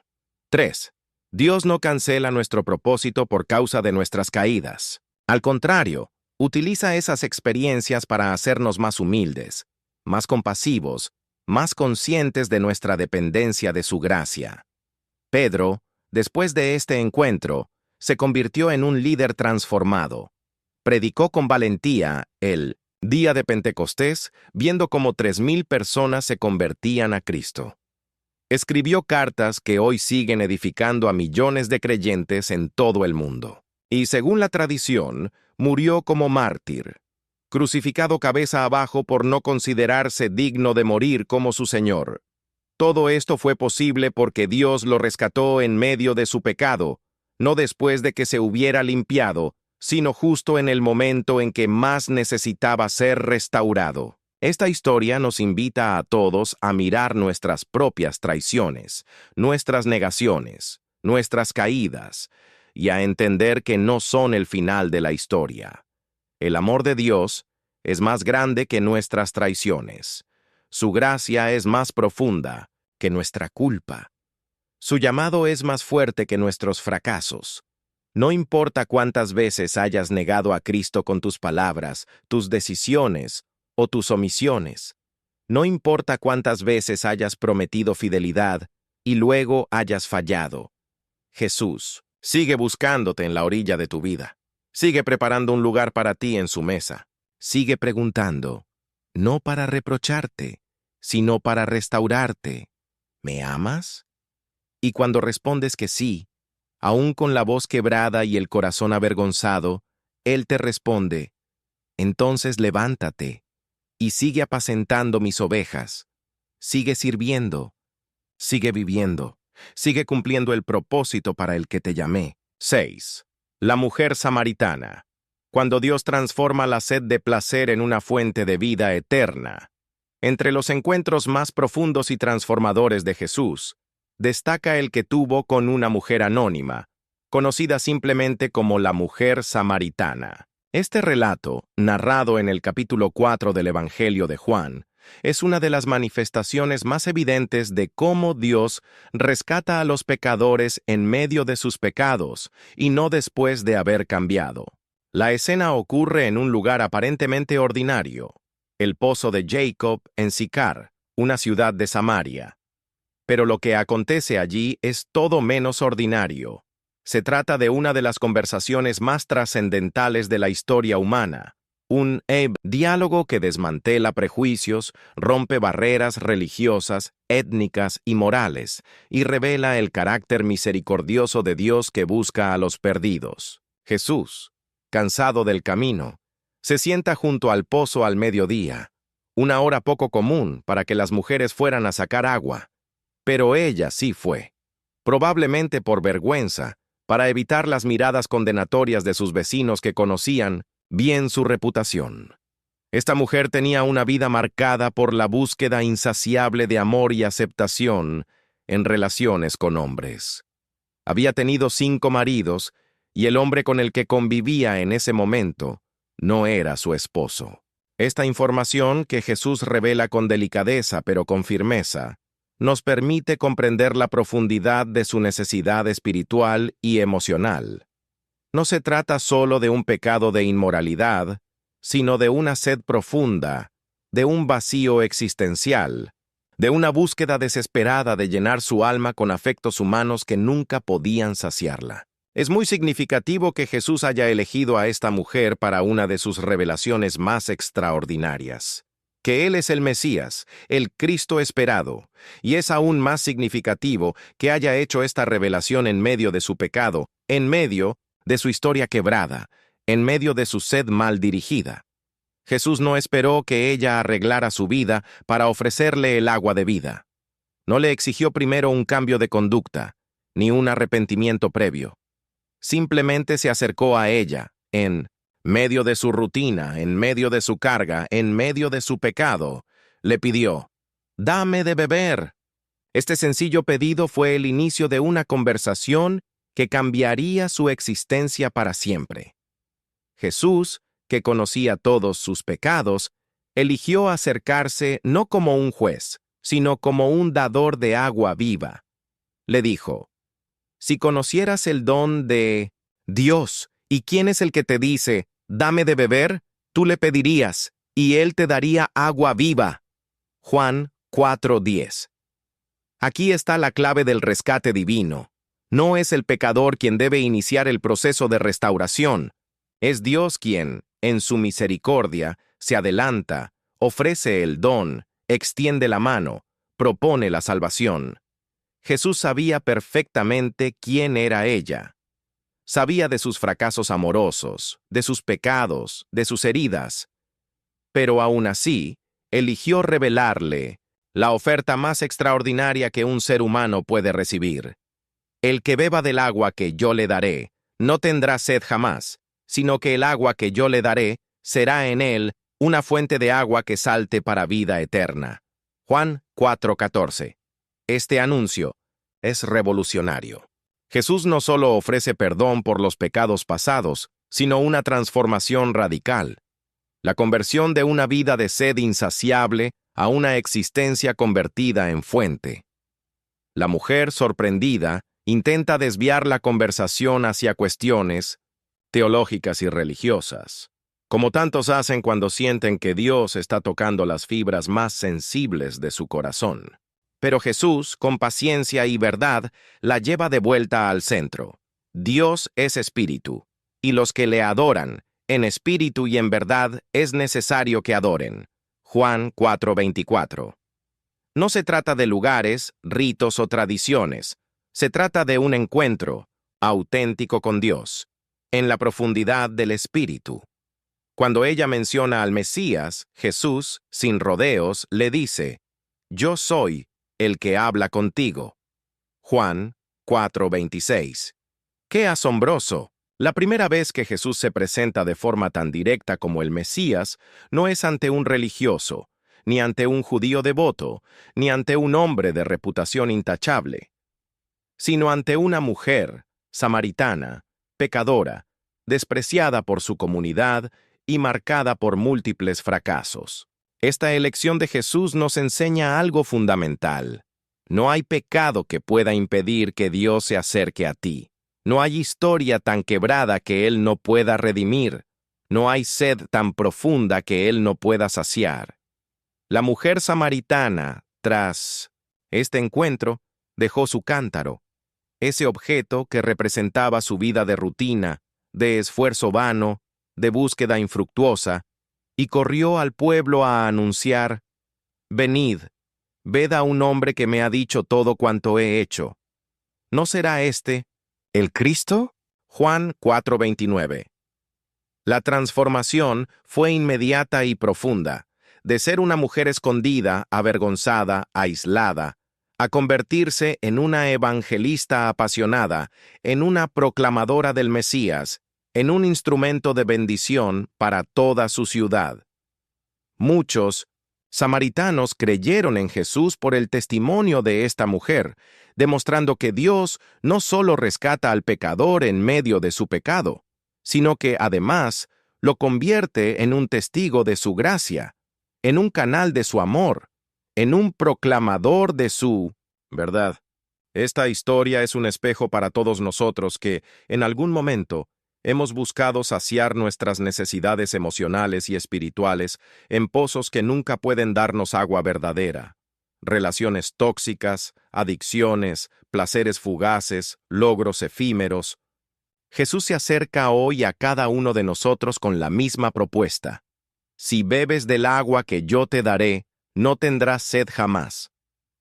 3. Dios no cancela nuestro propósito por causa de nuestras caídas. Al contrario, utiliza esas experiencias para hacernos más humildes, más compasivos, más conscientes de nuestra dependencia de su gracia. Pedro, después de este encuentro, se convirtió en un líder transformado. Predicó con valentía el día de Pentecostés, viendo cómo 3,000 personas se convertían a Cristo. Escribió cartas que hoy siguen edificando a millones de creyentes en todo el mundo. Y según la tradición, murió como mártir, crucificado cabeza abajo por no considerarse digno de morir como su Señor. Todo esto fue posible porque Dios lo rescató en medio de su pecado, no después de que se hubiera limpiado, sino justo en el momento en que más necesitaba ser restaurado. Esta historia nos invita a todos a mirar nuestras propias traiciones, nuestras negaciones, nuestras caídas, y a entender que no son el final de la historia. El amor de Dios es más grande que nuestras traiciones. Su gracia es más profunda que nuestra culpa. Su llamado es más fuerte que nuestros fracasos. No importa cuántas veces hayas negado a Cristo con tus palabras, tus decisiones o tus omisiones. No importa cuántas veces hayas prometido fidelidad y luego hayas fallado. Jesús sigue buscándote en la orilla de tu vida. Sigue preparando un lugar para ti en su mesa. Sigue preguntando, no para reprocharte, sino para restaurarte. ¿Me amas? Y cuando respondes que sí, aún con la voz quebrada y el corazón avergonzado, Él te responde, entonces levántate y sigue apacentando mis ovejas, sigue sirviendo, sigue viviendo, sigue cumpliendo el propósito para el que te llamé. 6. La mujer samaritana. Cuando Dios transforma la sed de placer en una fuente de vida eterna. Entre los encuentros más profundos y transformadores de Jesús, destaca el que tuvo con una mujer anónima, conocida simplemente como la mujer samaritana. Este relato, narrado en el capítulo 4 del Evangelio de Juan, es una de las manifestaciones más evidentes de cómo Dios rescata a los pecadores en medio de sus pecados y no después de haber cambiado. La escena ocurre en un lugar aparentemente ordinario, el pozo de Jacob en Sicar, una ciudad de Samaria. Pero lo que acontece allí es todo menos ordinario. Se trata de una de las conversaciones más trascendentales de la historia humana, un diálogo que desmantela prejuicios, rompe barreras religiosas, étnicas y morales, y revela el carácter misericordioso de Dios que busca a los perdidos. Jesús, cansado del camino, se sienta junto al pozo al mediodía, una hora poco común para que las mujeres fueran a sacar agua. Pero ella sí fue, probablemente por vergüenza, para evitar las miradas condenatorias de sus vecinos que conocían bien su reputación. Esta mujer tenía una vida marcada por la búsqueda insaciable de amor y aceptación en relaciones con hombres. Había tenido 5 maridos y el hombre con el que convivía en ese momento no era su esposo. Esta información, que Jesús revela con delicadeza pero con firmeza, nos permite comprender la profundidad de su necesidad espiritual y emocional. No se trata solo de un pecado de inmoralidad, sino de una sed profunda, de un vacío existencial, de una búsqueda desesperada de llenar su alma con afectos humanos que nunca podían saciarla. Es muy significativo que Jesús haya elegido a esta mujer para una de sus revelaciones más extraordinarias. Que Él es el Mesías, el Cristo esperado, y es aún más significativo que haya hecho esta revelación en medio de su pecado, en medio de su historia quebrada, en medio de su sed mal dirigida. Jesús no esperó que ella arreglara su vida para ofrecerle el agua de vida. No le exigió primero un cambio de conducta, ni un arrepentimiento previo. Simplemente se acercó a ella, en medio de su rutina, en medio de su carga, en medio de su pecado, le pidió: «Dame de beber». Este sencillo pedido fue el inicio de una conversación que cambiaría su existencia para siempre. Jesús, que conocía todos sus pecados, eligió acercarse no como un juez, sino como un dador de agua viva. Le dijo: «Si conocieras el don de Dios, ¿y quién es el que te dice, dame de beber?, tú le pedirías, y él te daría agua viva». Juan 4:10. Aquí está la clave del rescate divino. No es el pecador quien debe iniciar el proceso de restauración. Es Dios quien, en su misericordia, se adelanta, ofrece el don, extiende la mano, propone la salvación. Jesús sabía perfectamente quién era ella. Sabía de sus fracasos amorosos, de sus pecados, de sus heridas. Pero aún así, eligió revelarle la oferta más extraordinaria que un ser humano puede recibir. El que beba del agua que yo le daré, no tendrá sed jamás, sino que el agua que yo le daré será en él una fuente de agua que salte para vida eterna. Juan 4:14. Este anuncio es revolucionario. Jesús no solo ofrece perdón por los pecados pasados, sino una transformación radical. La conversión de una vida de sed insaciable a una existencia convertida en fuente. La mujer, sorprendida, intenta desviar la conversación hacia cuestiones teológicas y religiosas, como tantos hacen cuando sienten que Dios está tocando las fibras más sensibles de su corazón. Pero Jesús, con paciencia y verdad, la lleva de vuelta al centro. Dios es espíritu, y los que le adoran, en espíritu y en verdad, es necesario que adoren. Juan 4:24. No se trata de lugares, ritos o tradiciones. Se trata de un encuentro auténtico con Dios, en la profundidad del espíritu. Cuando ella menciona al Mesías, Jesús, sin rodeos, le dice: «Yo soy el que habla contigo». Juan 4:26. ¡Qué asombroso! La primera vez que Jesús se presenta de forma tan directa como el Mesías no es ante un religioso, ni ante un judío devoto, ni ante un hombre de reputación intachable, sino ante una mujer, samaritana, pecadora, despreciada por su comunidad y marcada por múltiples fracasos. Esta elección de Jesús nos enseña algo fundamental. No hay pecado que pueda impedir que Dios se acerque a ti. No hay historia tan quebrada que Él no pueda redimir. No hay sed tan profunda que Él no pueda saciar. La mujer samaritana, tras este encuentro, dejó su cántaro, ese objeto que representaba su vida de rutina, de esfuerzo vano, de búsqueda infructuosa, y corrió al pueblo a anunciar: «Venid, ved a un hombre que me ha dicho todo cuanto he hecho. ¿No será este el Cristo?» Juan 4:29. La transformación fue inmediata y profunda. de ser una mujer escondida, avergonzada, aislada, a convertirse en una evangelista apasionada, en una proclamadora del Mesías, en un instrumento de bendición para toda su ciudad. Muchos samaritanos creyeron en Jesús por el testimonio de esta mujer, demostrando que Dios no solo rescata al pecador en medio de su pecado, sino que además lo convierte en un testigo de su gracia, en un canal de su amor, en un proclamador de su verdad. Esta historia es un espejo para todos nosotros que, en algún momento, hemos buscado saciar nuestras necesidades emocionales y espirituales en pozos que nunca pueden darnos agua verdadera. Relaciones tóxicas, adicciones, placeres fugaces, logros efímeros. Jesús se acerca hoy a cada uno de nosotros con la misma propuesta. Si bebes del agua que yo te daré, no tendrás sed jamás.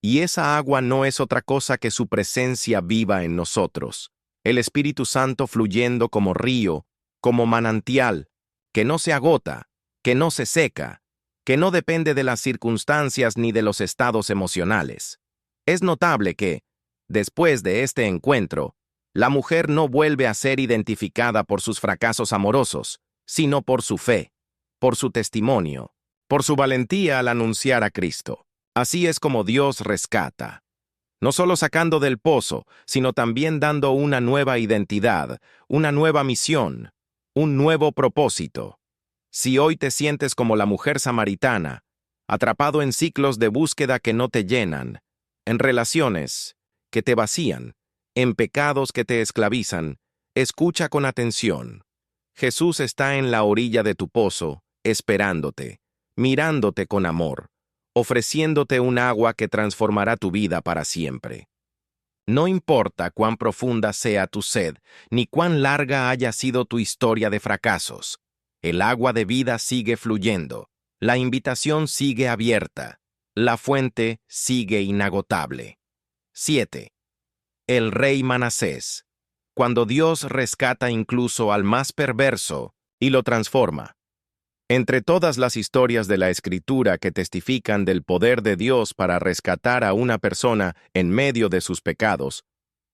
Y esa agua no es otra cosa que su presencia viva en nosotros, el Espíritu Santo fluyendo como río, como manantial, que no se agota, que no se seca, que no depende de las circunstancias ni de los estados emocionales. Es notable que, después de este encuentro, la mujer no vuelve a ser identificada por sus fracasos amorosos, sino por su fe, por su testimonio, por su valentía al anunciar a Cristo. Así es como Dios rescata, no solo sacando del pozo, sino también dando una nueva identidad, una nueva misión, un nuevo propósito. Si hoy te sientes como la mujer samaritana, atrapado en ciclos de búsqueda que no te llenan, en relaciones que te vacían, en pecados que te esclavizan, escucha con atención. Jesús está en la orilla de tu pozo, esperándote, mirándote con amor, ofreciéndote un agua que transformará tu vida para siempre. No importa cuán profunda sea tu sed, ni cuán larga haya sido tu historia de fracasos, el agua de vida sigue fluyendo, la invitación sigue abierta, la fuente sigue inagotable. 7. El rey Manasés. Cuando Dios rescata incluso al más perverso y lo transforma. Entre todas las historias de la Escritura que testifican del poder de Dios para rescatar a una persona en medio de sus pecados,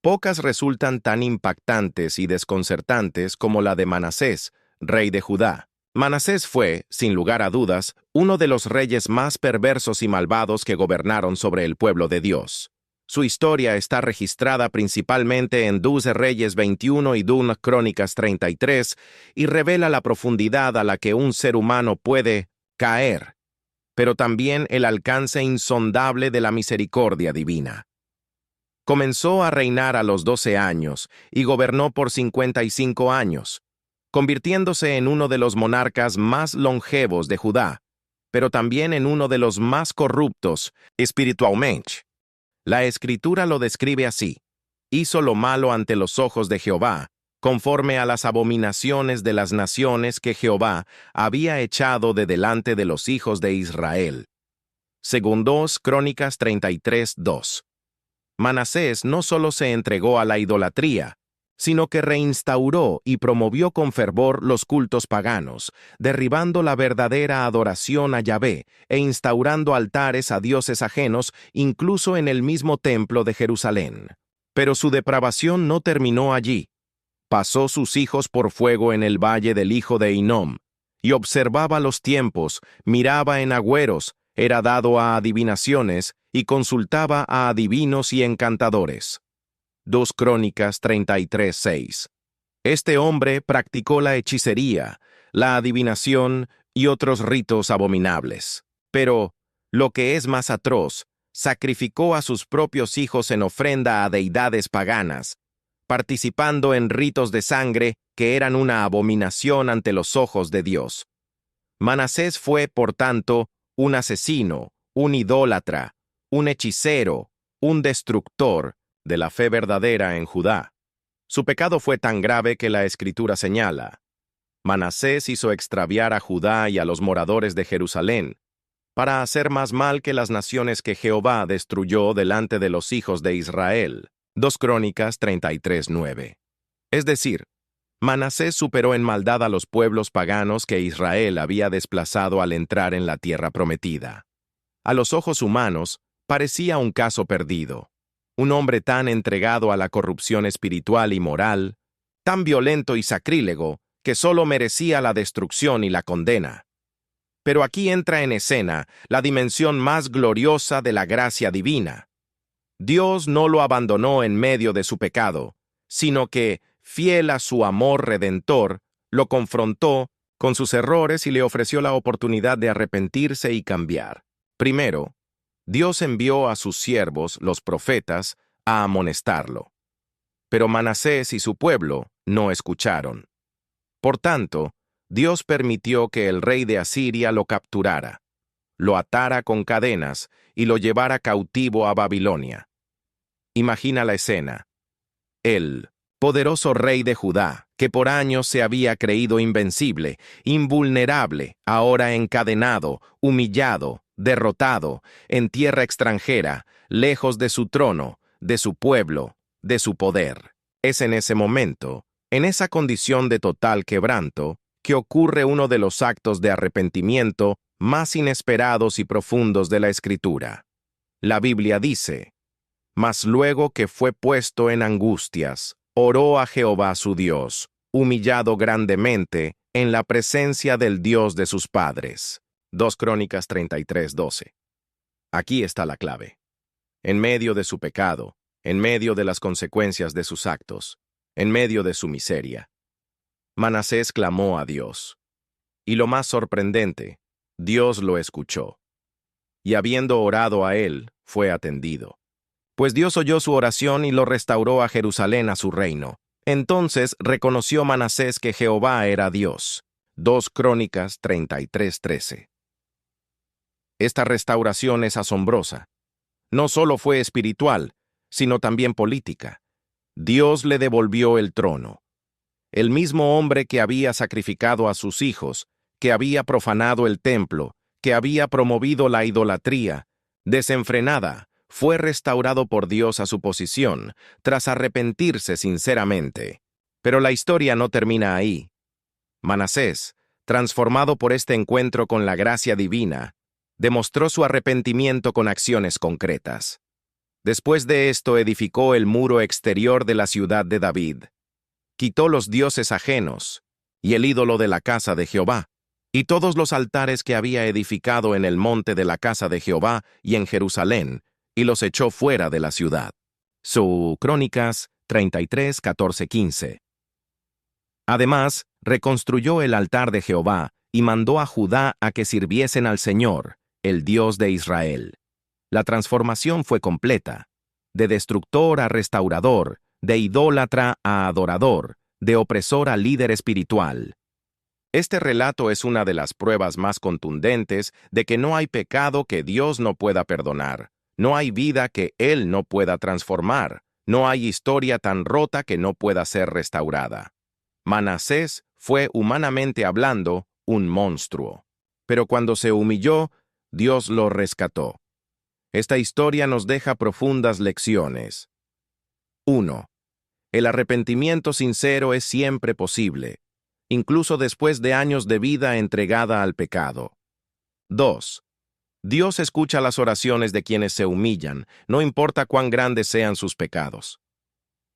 pocas resultan tan impactantes y desconcertantes como la de Manasés, rey de Judá. Manasés fue, sin lugar a dudas, uno de los reyes más perversos y malvados que gobernaron sobre el pueblo de Dios. Su historia está registrada principalmente en 2 Reyes 21 y 2 Crónicas 33 y revela la profundidad a la que un ser humano puede caer, pero también el alcance insondable de la misericordia divina. Comenzó a reinar a los 12 años y gobernó por 55 años, convirtiéndose en uno de los monarcas más longevos de Judá, pero también en uno de los más corruptos espiritualmente. La Escritura lo describe así: hizo lo malo ante los ojos de Jehová, conforme a las abominaciones de las naciones que Jehová había echado de delante de los hijos de Israel. Según 2 Crónicas 33:2. Manasés no solo se entregó a la idolatría, sino que reinstauró y promovió con fervor los cultos paganos, derribando la verdadera adoración a Yahvé e instaurando altares a dioses ajenos incluso en el mismo templo de Jerusalén. Pero su depravación no terminó allí. Pasó sus hijos por fuego en el valle del hijo de Hinnom, y observaba los tiempos, miraba en agüeros, era dado a adivinaciones, y consultaba a adivinos y encantadores. 2 Crónicas 33:6. Este hombre practicó la hechicería, la adivinación y otros ritos abominables. Pero, lo que es más atroz, sacrificó a sus propios hijos en ofrenda a deidades paganas, participando en ritos de sangre que eran una abominación ante los ojos de Dios. Manasés fue, por tanto, un asesino, un idólatra, un hechicero, un destructor de la fe verdadera en Judá. Su pecado fue tan grave que la Escritura señala: Manasés hizo extraviar a Judá y a los moradores de Jerusalén, para hacer más mal que las naciones que Jehová destruyó delante de los hijos de Israel. 2 Crónicas 33:9. Es decir, Manasés superó en maldad a los pueblos paganos que Israel había desplazado al entrar en la tierra prometida. A los ojos humanos, parecía un caso perdido. Un hombre tan entregado a la corrupción espiritual y moral, tan violento y sacrílego, que solo merecía la destrucción y la condena. Pero aquí entra en escena la dimensión más gloriosa de la gracia divina. Dios no lo abandonó en medio de su pecado, sino que, fiel a su amor redentor, lo confrontó con sus errores y le ofreció la oportunidad de arrepentirse y cambiar. Primero, Dios envió a sus siervos, los profetas, a amonestarlo. Pero Manasés y su pueblo no escucharon. Por tanto, Dios permitió que el rey de Asiria lo capturara, lo atara con cadenas y lo llevara cautivo a Babilonia. Imagina la escena. El poderoso rey de Judá, que por años se había creído invencible, invulnerable, ahora encadenado, humillado, derrotado, en tierra extranjera, lejos de su trono, de su pueblo, de su poder. Es en ese momento, en esa condición de total quebranto, que ocurre uno de los actos de arrepentimiento más inesperados y profundos de la Escritura. La Biblia dice: «Mas luego que fue puesto en angustias, oró a Jehová su Dios, humillado grandemente en la presencia del Dios de sus padres». 2 Crónicas 33:12. Aquí está la clave. En medio de su pecado, en medio de las consecuencias de sus actos, en medio de su miseria, Manasés clamó a Dios. Y lo más sorprendente, Dios lo escuchó. Y habiendo orado a él, fue atendido. Pues Dios oyó su oración y lo restauró a Jerusalén a su reino. Entonces reconoció Manasés que Jehová era Dios. 2 Crónicas 33:13. Esta restauración es asombrosa. No solo fue espiritual, sino también política. Dios le devolvió el trono. El mismo hombre que había sacrificado a sus hijos, que había profanado el templo, que había promovido la idolatría, desenfrenada, fue restaurado por Dios a su posición, tras arrepentirse sinceramente. Pero la historia no termina ahí. Manasés, transformado por este encuentro con la gracia divina, demostró su arrepentimiento con acciones concretas. Después de esto edificó el muro exterior de la ciudad de David. Quitó los dioses ajenos y el ídolo de la casa de Jehová, y todos los altares que había edificado en el monte de la casa de Jehová y en Jerusalén, y los echó fuera de la ciudad. Su Crónicas 33, 14, 15. Además, reconstruyó el altar de Jehová y mandó a Judá a que sirviesen al Señor, el Dios de Israel. La transformación fue completa, de destructor a restaurador, de idólatra a adorador, de opresor a líder espiritual. Este relato es una de las pruebas más contundentes de que no hay pecado que Dios no pueda perdonar, no hay vida que Él no pueda transformar, no hay historia tan rota que no pueda ser restaurada. Manasés fue, humanamente hablando, un monstruo, pero cuando se humilló, Dios lo rescató. Esta historia nos deja profundas lecciones. 1. El arrepentimiento sincero es siempre posible, incluso después de años de vida entregada al pecado. 2. Dios escucha las oraciones de quienes se humillan, no importa cuán grandes sean sus pecados.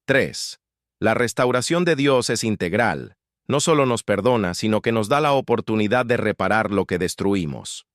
3. La restauración de Dios es integral, no solo nos perdona, sino que nos da la oportunidad de reparar lo que destruimos.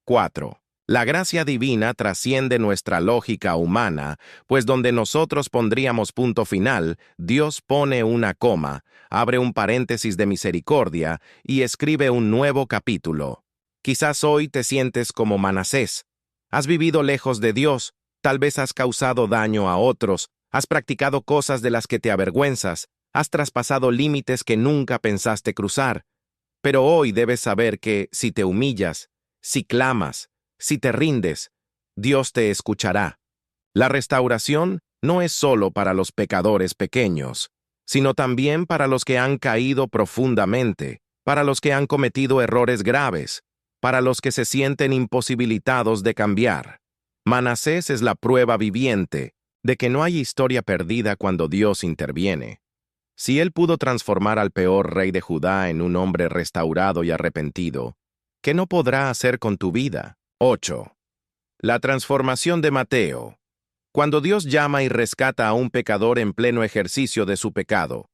4. La gracia divina trasciende nuestra lógica humana, pues donde nosotros pondríamos punto final, Dios pone una coma, abre un paréntesis de misericordia y escribe un nuevo capítulo. Quizás hoy te sientes como Manasés. Has vivido lejos de Dios, tal vez has causado daño a otros, has practicado cosas de las que te avergüenzas, has traspasado límites que nunca pensaste cruzar. Pero hoy debes saber que, si te humillas, si clamas, si te rindes, Dios te escuchará. La restauración no es solo para los pecadores pequeños, sino también para los que han caído profundamente, para los que han cometido errores graves, para los que se sienten imposibilitados de cambiar. Manasés es la prueba viviente de que no hay historia perdida cuando Dios interviene. Si él pudo transformar al peor rey de Judá en un hombre restaurado y arrepentido, ¿qué no podrá hacer con tu vida? 8. La transformación de Mateo. Cuando Dios llama y rescata a un pecador en pleno ejercicio de su pecado,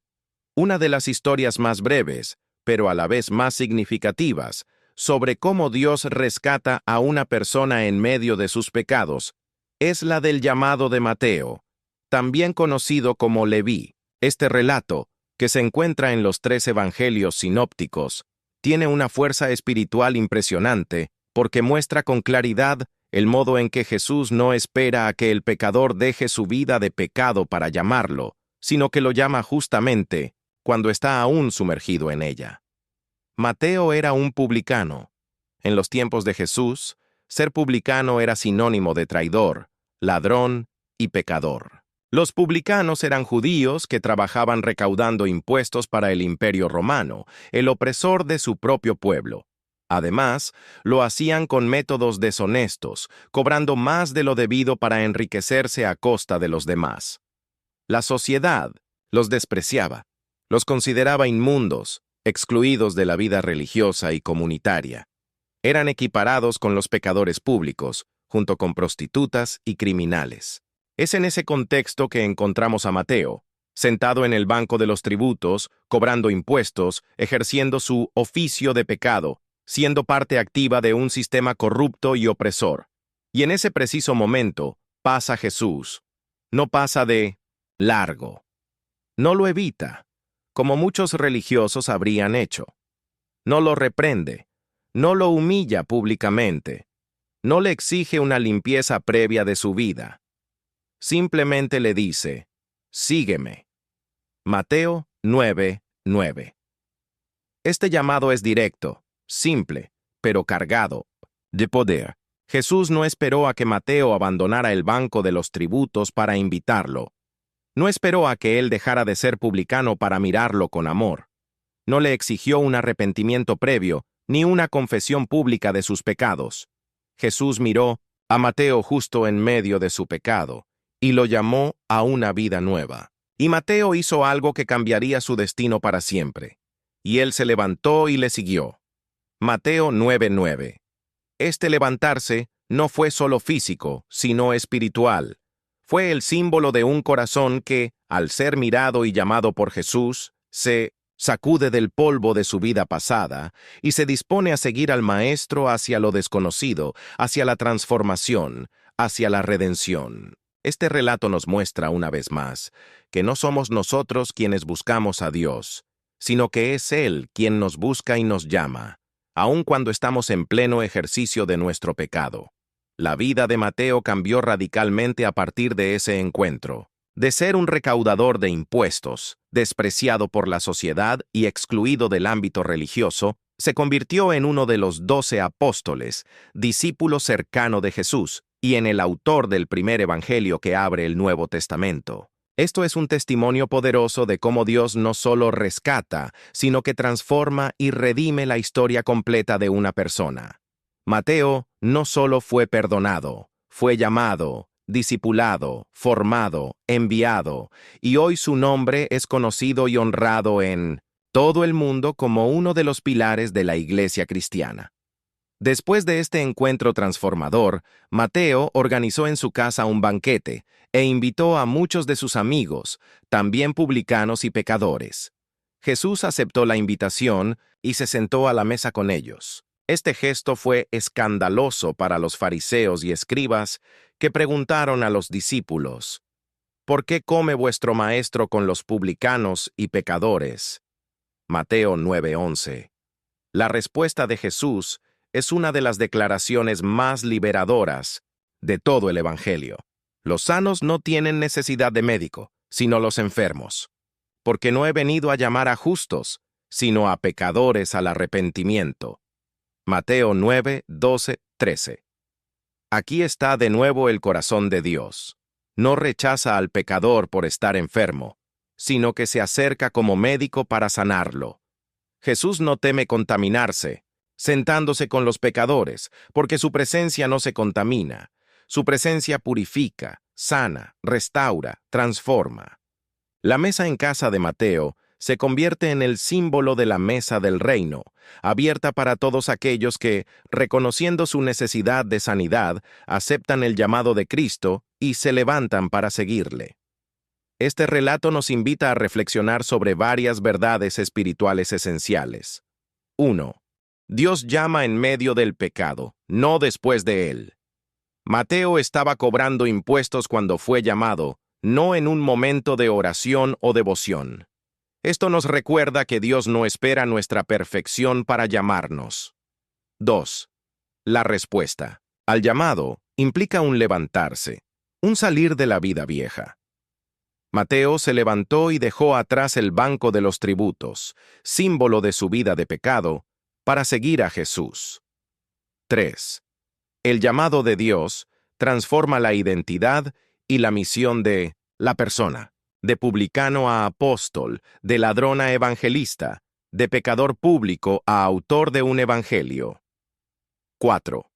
una de las historias más breves, pero a la vez más significativas, sobre cómo Dios rescata a una persona en medio de sus pecados, es la del llamado de Mateo, también conocido como Leví. Este relato, que se encuentra en los 3 evangelios sinópticos, tiene una fuerza espiritual impresionante porque muestra con claridad el modo en que Jesús no espera a que el pecador deje su vida de pecado para llamarlo, sino que lo llama justamente cuando está aún sumergido en ella. Mateo era un publicano. En los tiempos de Jesús, ser publicano era sinónimo de traidor, ladrón y pecador. Los publicanos eran judíos que trabajaban recaudando impuestos para el Imperio Romano, el opresor de su propio pueblo. Además, lo hacían con métodos deshonestos, cobrando más de lo debido para enriquecerse a costa de los demás. La sociedad los despreciaba, los consideraba inmundos, excluidos de la vida religiosa y comunitaria. Eran equiparados con los pecadores públicos, junto con prostitutas y criminales. Es en ese contexto que encontramos a Mateo, sentado en el banco de los tributos, cobrando impuestos, ejerciendo su oficio de pecado, siendo parte activa de un sistema corrupto y opresor. Y en ese preciso momento pasa Jesús. No pasa de largo. No lo evita, como muchos religiosos habrían hecho. No lo reprende, no lo humilla públicamente, no le exige una limpieza previa de su vida. Simplemente le dice, sígueme. Mateo 9:9. Este llamado es directo, simple, pero cargado de poder. Jesús no esperó a que Mateo abandonara el banco de los tributos para invitarlo. No esperó a que él dejara de ser publicano para mirarlo con amor. No le exigió un arrepentimiento previo, ni una confesión pública de sus pecados. Jesús miró a Mateo justo en medio de su pecado, y lo llamó a una vida nueva. Y Mateo hizo algo que cambiaría su destino para siempre. Y él se levantó y le siguió. Mateo 9:9. Este levantarse no fue solo físico, sino espiritual. Fue el símbolo de un corazón que, al ser mirado y llamado por Jesús, se sacude del polvo de su vida pasada y se dispone a seguir al Maestro hacia lo desconocido, hacia la transformación, hacia la redención. Este relato nos muestra una vez más que no somos nosotros quienes buscamos a Dios, sino que es Él quien nos busca y nos llama, aun cuando estamos en pleno ejercicio de nuestro pecado. La vida de Mateo cambió radicalmente a partir de ese encuentro. De ser un recaudador de impuestos, despreciado por la sociedad y excluido del ámbito religioso, se convirtió en uno de los 12 apóstoles, discípulo cercano de Jesús, y en el autor del primer evangelio que abre el Nuevo Testamento. Esto es un testimonio poderoso de cómo Dios no solo rescata, sino que transforma y redime la historia completa de una persona. Mateo no solo fue perdonado, fue llamado, discipulado, formado, enviado, y hoy su nombre es conocido y honrado en todo el mundo como uno de los pilares de la Iglesia cristiana. Después de este encuentro transformador, Mateo organizó en su casa un banquete e invitó a muchos de sus amigos, también publicanos y pecadores. Jesús aceptó la invitación y se sentó a la mesa con ellos. Este gesto fue escandaloso para los fariseos y escribas, que preguntaron a los discípulos, ¿por qué come vuestro maestro con los publicanos y pecadores? Mateo 9:11. La respuesta de Jesús es una de las declaraciones más liberadoras de todo el Evangelio. Los sanos no tienen necesidad de médico, sino los enfermos, porque no he venido a llamar a justos, sino a pecadores al arrepentimiento. Mateo 9:12-13. Aquí está de nuevo el corazón de Dios. No rechaza al pecador por estar enfermo, sino que se acerca como médico para sanarlo. Jesús no teme contaminarse, sentándose con los pecadores, porque su presencia no se contamina. Su presencia purifica, sana, restaura, transforma. La mesa en casa de Mateo se convierte en el símbolo de la mesa del reino, abierta para todos aquellos que, reconociendo su necesidad de sanidad, aceptan el llamado de Cristo y se levantan para seguirle. Este relato nos invita a reflexionar sobre varias verdades espirituales esenciales. 1. Dios llama en medio del pecado, no después de él. Mateo estaba cobrando impuestos cuando fue llamado, no en un momento de oración o devoción. Esto nos recuerda que Dios no espera nuestra perfección para llamarnos. 2. La respuesta al llamado implica un levantarse, un salir de la vida vieja. Mateo se levantó y dejó atrás el banco de los tributos, símbolo de su vida de pecado, para seguir a Jesús. 3. El llamado de Dios transforma la identidad y la misión de la persona, de publicano a apóstol, de ladrón a evangelista, de pecador público a autor de un evangelio. 4.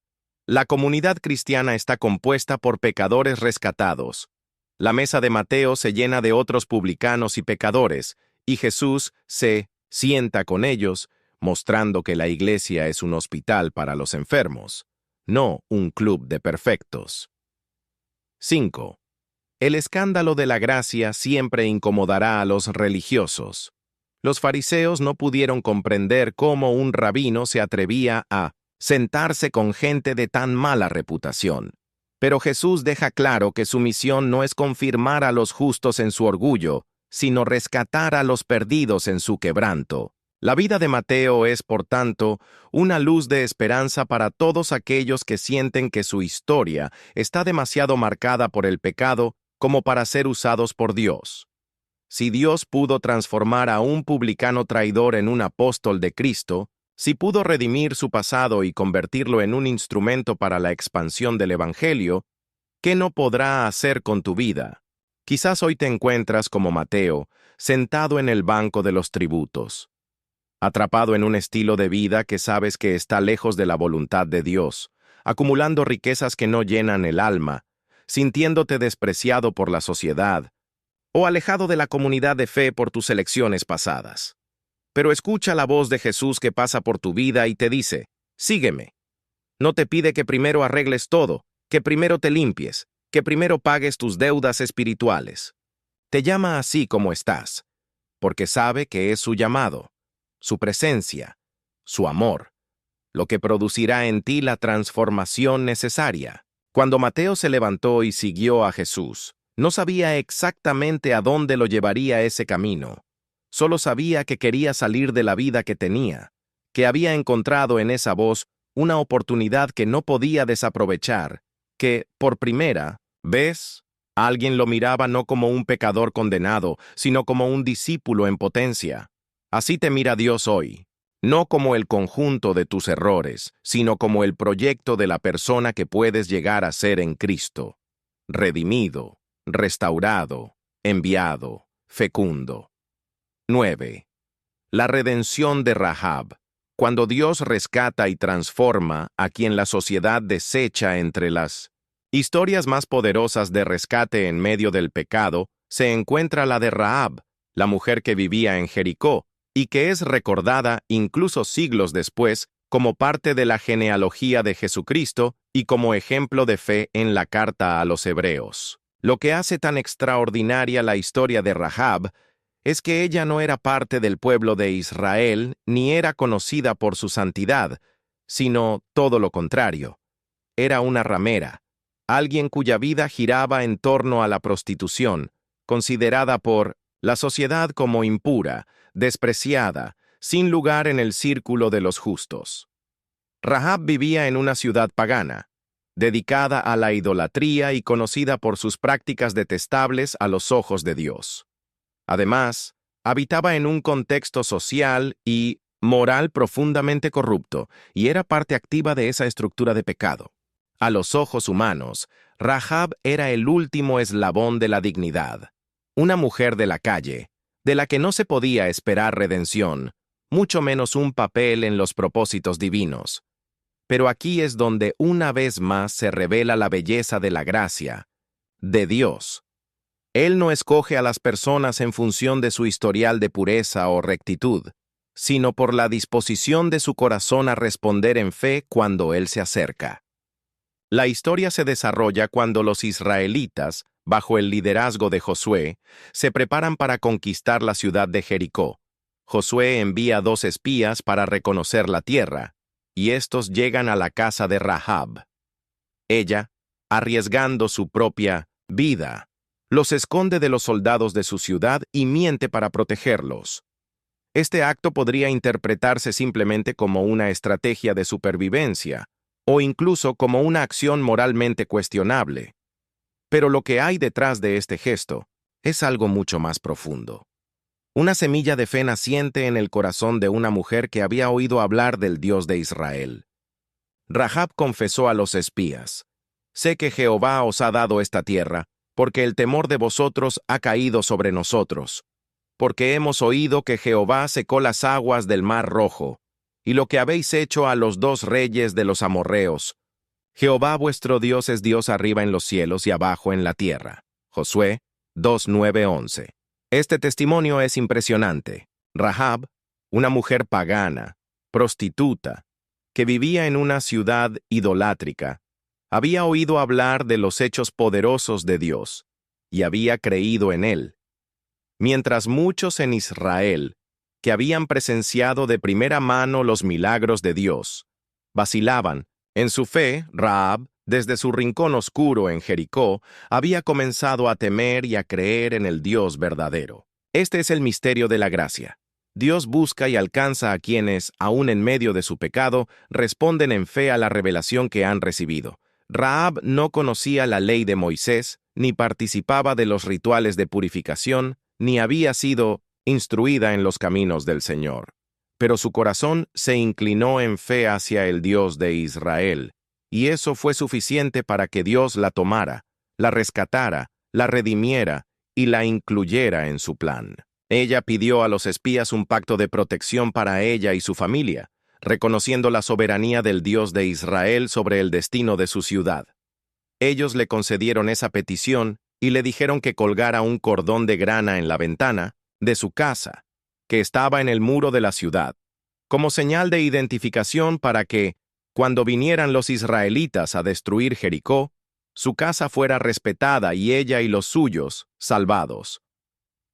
La comunidad cristiana está compuesta por pecadores rescatados. La mesa de Mateo se llena de otros publicanos y pecadores, y Jesús se sienta con ellos, mostrando que la iglesia es un hospital para los enfermos, no un club de perfectos. 5. El escándalo de la gracia siempre incomodará a los religiosos. Los fariseos no pudieron comprender cómo un rabino se atrevía a sentarse con gente de tan mala reputación. Pero Jesús deja claro que su misión no es confirmar a los justos en su orgullo, sino rescatar a los perdidos en su quebranto. La vida de Mateo es, por tanto, una luz de esperanza para todos aquellos que sienten que su historia está demasiado marcada por el pecado como para ser usados por Dios. Si Dios pudo transformar a un publicano traidor en un apóstol de Cristo, si pudo redimir su pasado y convertirlo en un instrumento para la expansión del Evangelio, ¿qué no podrá hacer con tu vida? Quizás hoy te encuentras como Mateo, sentado en el banco de los tributos, atrapado en un estilo de vida que sabes que está lejos de la voluntad de Dios, acumulando riquezas que no llenan el alma, sintiéndote despreciado por la sociedad, o alejado de la comunidad de fe por tus elecciones pasadas. Pero escucha la voz de Jesús que pasa por tu vida y te dice, sígueme. No te pide que primero arregles todo, que primero te limpies, que primero pagues tus deudas espirituales. Te llama así como estás, porque sabe que es su llamado, su presencia, su amor, lo que producirá en ti la transformación necesaria. Cuando Mateo se levantó y siguió a Jesús, no sabía exactamente a dónde lo llevaría ese camino. Solo sabía que quería salir de la vida que tenía, que había encontrado en esa voz una oportunidad que no podía desaprovechar, que, por primera vez, alguien lo miraba no como un pecador condenado, sino como un discípulo en potencia. Así te mira Dios hoy, no como el conjunto de tus errores, sino como el proyecto de la persona que puedes llegar a ser en Cristo, redimido, restaurado, enviado, fecundo. 9. La redención de Rahab. Cuando Dios rescata y transforma a quien la sociedad desecha entre las historias más poderosas de rescate en medio del pecado, se encuentra la de Rahab, la mujer que vivía en Jericó, y que es recordada incluso siglos después como parte de la genealogía de Jesucristo y como ejemplo de fe en la carta a los Hebreos. Lo que hace tan extraordinaria la historia de Rahab es que ella no era parte del pueblo de Israel ni era conocida por su santidad, sino todo lo contrario. Era una ramera, alguien cuya vida giraba en torno a la prostitución, considerada por la sociedad como impura, despreciada, sin lugar en el círculo de los justos. Rahab vivía en una ciudad pagana, dedicada a la idolatría y conocida por sus prácticas detestables a los ojos de Dios. Además, habitaba en un contexto social y moral profundamente corrupto, y era parte activa de esa estructura de pecado. A los ojos humanos, Rahab era el último eslabón de la dignidad, una mujer de la calle, de la que no se podía esperar redención, mucho menos un papel en los propósitos divinos. Pero aquí es donde una vez más se revela la belleza de la gracia, de Dios. Él no escoge a las personas en función de su historial de pureza o rectitud, sino por la disposición de su corazón a responder en fe cuando Él se acerca. La historia se desarrolla cuando los israelitas, bajo el liderazgo de Josué, se preparan para conquistar la ciudad de Jericó. Josué envía 2 espías para reconocer la tierra, y estos llegan a la casa de Rahab. Ella, arriesgando su propia vida, los esconde de los soldados de su ciudad y miente para protegerlos. Este acto podría interpretarse simplemente como una estrategia de supervivencia, o incluso como una acción moralmente cuestionable. Pero lo que hay detrás de este gesto es algo mucho más profundo. Una semilla de fe naciente en el corazón de una mujer que había oído hablar del Dios de Israel. Rahab confesó a los espías: «Sé que Jehová os ha dado esta tierra, porque el temor de vosotros ha caído sobre nosotros, porque hemos oído que Jehová secó las aguas del Mar Rojo, y lo que habéis hecho a los 2 reyes de los amorreos. Jehová vuestro Dios es Dios arriba en los cielos y abajo en la tierra». Josué 2:9-11. Este testimonio es impresionante. Rahab, una mujer pagana, prostituta, que vivía en una ciudad idolátrica, había oído hablar de los hechos poderosos de Dios y había creído en Él. Mientras muchos en Israel, que habían presenciado de primera mano los milagros de Dios, vacilaban en su fe, Rahab, desde su rincón oscuro en Jericó, había comenzado a temer y a creer en el Dios verdadero. Este es el misterio de la gracia. Dios busca y alcanza a quienes, aun en medio de su pecado, responden en fe a la revelación que han recibido. Rahab no conocía la ley de Moisés, ni participaba de los rituales de purificación, ni había sido instruida en los caminos del Señor. Pero su corazón se inclinó en fe hacia el Dios de Israel, y eso fue suficiente para que Dios la tomara, la rescatara, la redimiera y la incluyera en su plan. Ella pidió a los espías un pacto de protección para ella y su familia, reconociendo la soberanía del Dios de Israel sobre el destino de su ciudad. Ellos le concedieron esa petición y le dijeron que colgara un cordón de grana en la ventana de su casa, que estaba en el muro de la ciudad, como señal de identificación para que, cuando vinieran los israelitas a destruir Jericó, su casa fuera respetada y ella y los suyos salvados.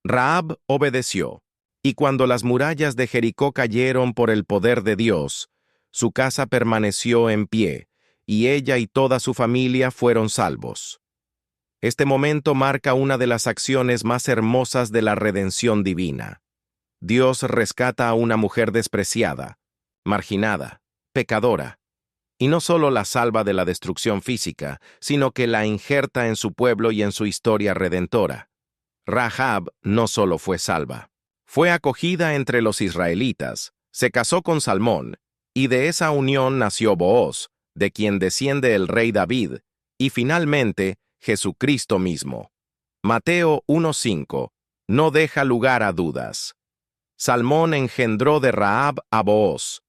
Rahab obedeció, y cuando las murallas de Jericó cayeron por el poder de Dios, su casa permaneció en pie, y ella y toda su familia fueron salvos. Este momento marca una de las acciones más hermosas de la redención divina. Dios rescata a una mujer despreciada, marginada, pecadora, y no solo la salva de la destrucción física, sino que la injerta en su pueblo y en su historia redentora. Rahab no solo fue salva, fue acogida entre los israelitas, se casó con Salmón, y de esa unión nació Booz, de quien desciende el rey David, y finalmente Jesucristo mismo. Mateo 1:5 no deja lugar a dudas. Salmón engendró de Rahab a Booz.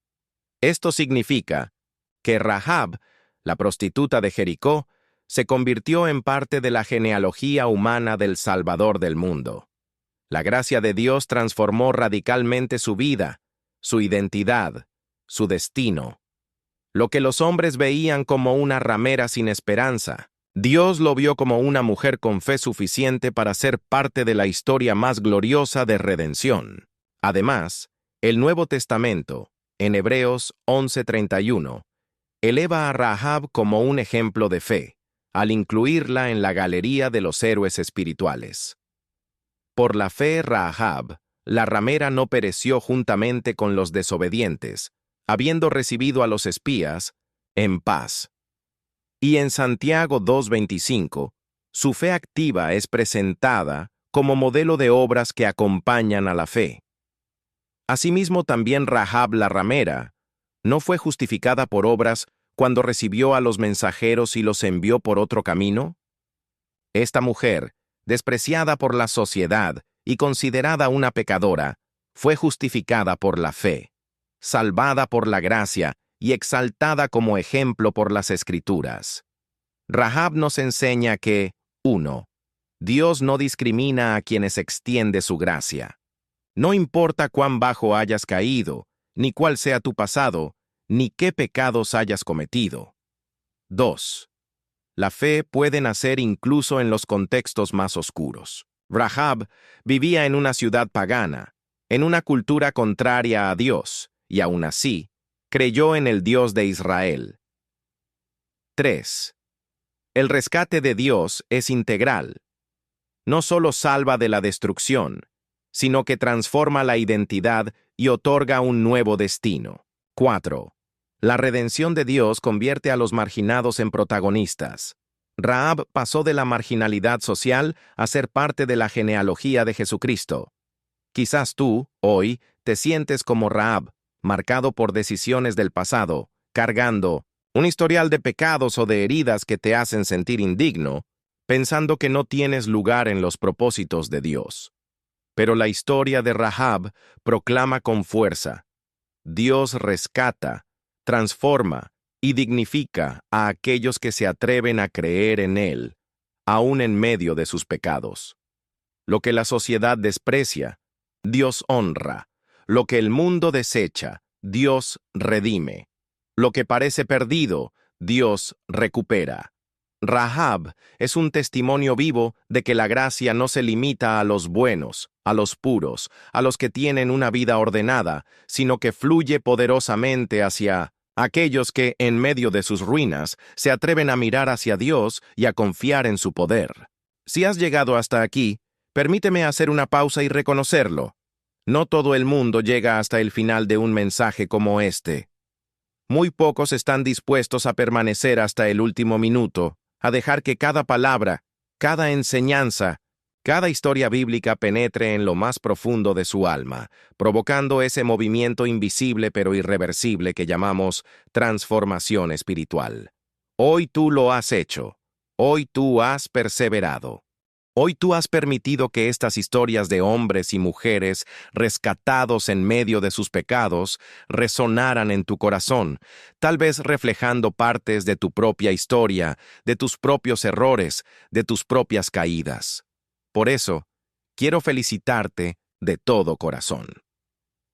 Esto significa que Rahab, la prostituta de Jericó, se convirtió en parte de la genealogía humana del Salvador del mundo. La gracia de Dios transformó radicalmente su vida, su identidad, su destino. Lo que los hombres veían como una ramera sin esperanza, Dios lo vio como una mujer con fe suficiente para ser parte de la historia más gloriosa de redención. Además, el Nuevo Testamento, en Hebreos 11:31, eleva a Rahab como un ejemplo de fe, al incluirla en la galería de los héroes espirituales. Por la fe, Rahab, la ramera, no pereció juntamente con los desobedientes, habiendo recibido a los espías en paz. Y en Santiago 2:25, su fe activa es presentada como modelo de obras que acompañan a la fe. Asimismo, también Rahab la ramera no fue justificada por obras cuando recibió a los mensajeros y los envió por otro camino. Esta mujer, despreciada por la sociedad y considerada una pecadora, fue justificada por la fe, salvada por la gracia y exaltada como ejemplo por las Escrituras. Rahab nos enseña que, 1. Dios no discrimina a quienes extiende su gracia. No importa cuán bajo hayas caído, ni cuál sea tu pasado, ni qué pecados hayas cometido. 2. La fe puede nacer incluso en los contextos más oscuros. Rahab vivía en una ciudad pagana, en una cultura contraria a Dios, y aún así, creyó en el Dios de Israel. 3. El rescate de Dios es integral. No solo salva de la destrucción, sino que transforma la identidad y otorga un nuevo destino. 4. La redención de Dios convierte a los marginados en protagonistas. Rahab pasó de la marginalidad social a ser parte de la genealogía de Jesucristo. Quizás tú, hoy, te sientes como Rahab, marcado por decisiones del pasado, cargando un historial de pecados o de heridas que te hacen sentir indigno, pensando que no tienes lugar en los propósitos de Dios. Pero la historia de Rahab proclama con fuerza: Dios rescata, transforma y dignifica a aquellos que se atreven a creer en Él, aún en medio de sus pecados. Lo que la sociedad desprecia, Dios honra. Lo que el mundo desecha, Dios redime. Lo que parece perdido, Dios recupera. Rahab es un testimonio vivo de que la gracia no se limita a los buenos, a los puros, a los que tienen una vida ordenada, sino que fluye poderosamente hacia aquellos que, en medio de sus ruinas, se atreven a mirar hacia Dios y a confiar en su poder. Si has llegado hasta aquí, permíteme hacer una pausa y reconocerlo. No todo el mundo llega hasta el final de un mensaje como este. Muy pocos están dispuestos a permanecer hasta el último minuto, a dejar que cada palabra, cada enseñanza, cada historia bíblica penetre en lo más profundo de su alma, provocando ese movimiento invisible pero irreversible que llamamos transformación espiritual. Hoy tú lo has hecho. Hoy tú has perseverado. Hoy tú has permitido que estas historias de hombres y mujeres rescatados en medio de sus pecados resonaran en tu corazón, tal vez reflejando partes de tu propia historia, de tus propios errores, de tus propias caídas. Por eso, quiero felicitarte de todo corazón.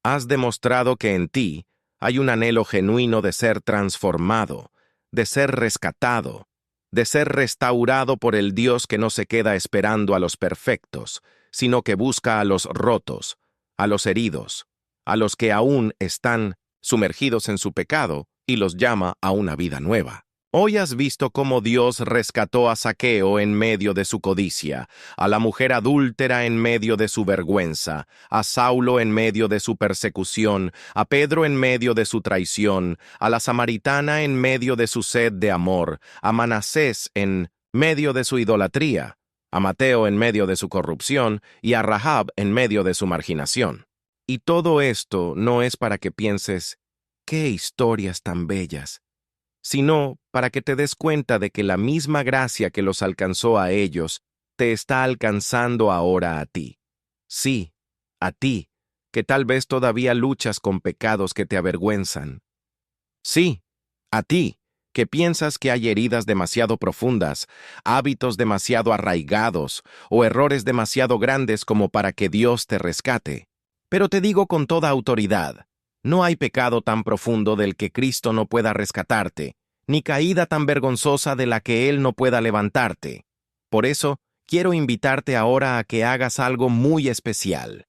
Has demostrado que en ti hay un anhelo genuino de ser transformado, de ser rescatado, de ser restaurado por el Dios que no se queda esperando a los perfectos, sino que busca a los rotos, a los heridos, a los que aún están sumergidos en su pecado y los llama a una vida nueva. Hoy has visto cómo Dios rescató a Zaqueo en medio de su codicia, a la mujer adúltera en medio de su vergüenza, a Saulo en medio de su persecución, a Pedro en medio de su traición, a la samaritana en medio de su sed de amor, a Manasés en medio de su idolatría, a Mateo en medio de su corrupción y a Rahab en medio de su marginación. Y todo esto no es para que pienses, ¡qué historias tan bellas!, sino para que te des cuenta de que la misma gracia que los alcanzó a ellos te está alcanzando ahora a ti. Sí, a ti, que tal vez todavía luchas con pecados que te avergüenzan. Sí, a ti, que piensas que hay heridas demasiado profundas, hábitos demasiado arraigados o errores demasiado grandes como para que Dios te rescate. Pero te digo con toda autoridad, no hay pecado tan profundo del que Cristo no pueda rescatarte, ni caída tan vergonzosa de la que Él no pueda levantarte. Por eso, quiero invitarte ahora a que hagas algo muy especial.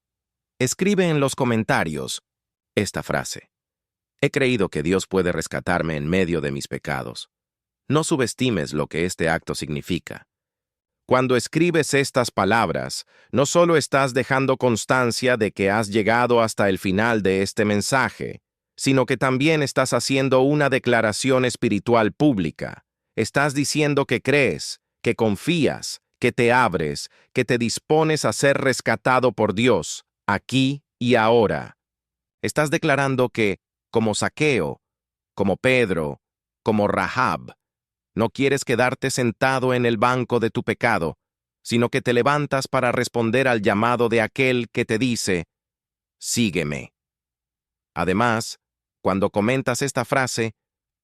Escribe en los comentarios esta frase: He creído que Dios puede rescatarme en medio de mis pecados. No subestimes lo que este acto significa. Cuando escribes estas palabras, no solo estás dejando constancia de que has llegado hasta el final de este mensaje, sino que también estás haciendo una declaración espiritual pública. Estás diciendo que crees, que confías, que te abres, que te dispones a ser rescatado por Dios, aquí y ahora. Estás declarando que, como Zaqueo, como Pedro, como Rahab, no quieres quedarte sentado en el banco de tu pecado, sino que te levantas para responder al llamado de aquel que te dice, sígueme. Además, cuando comentas esta frase,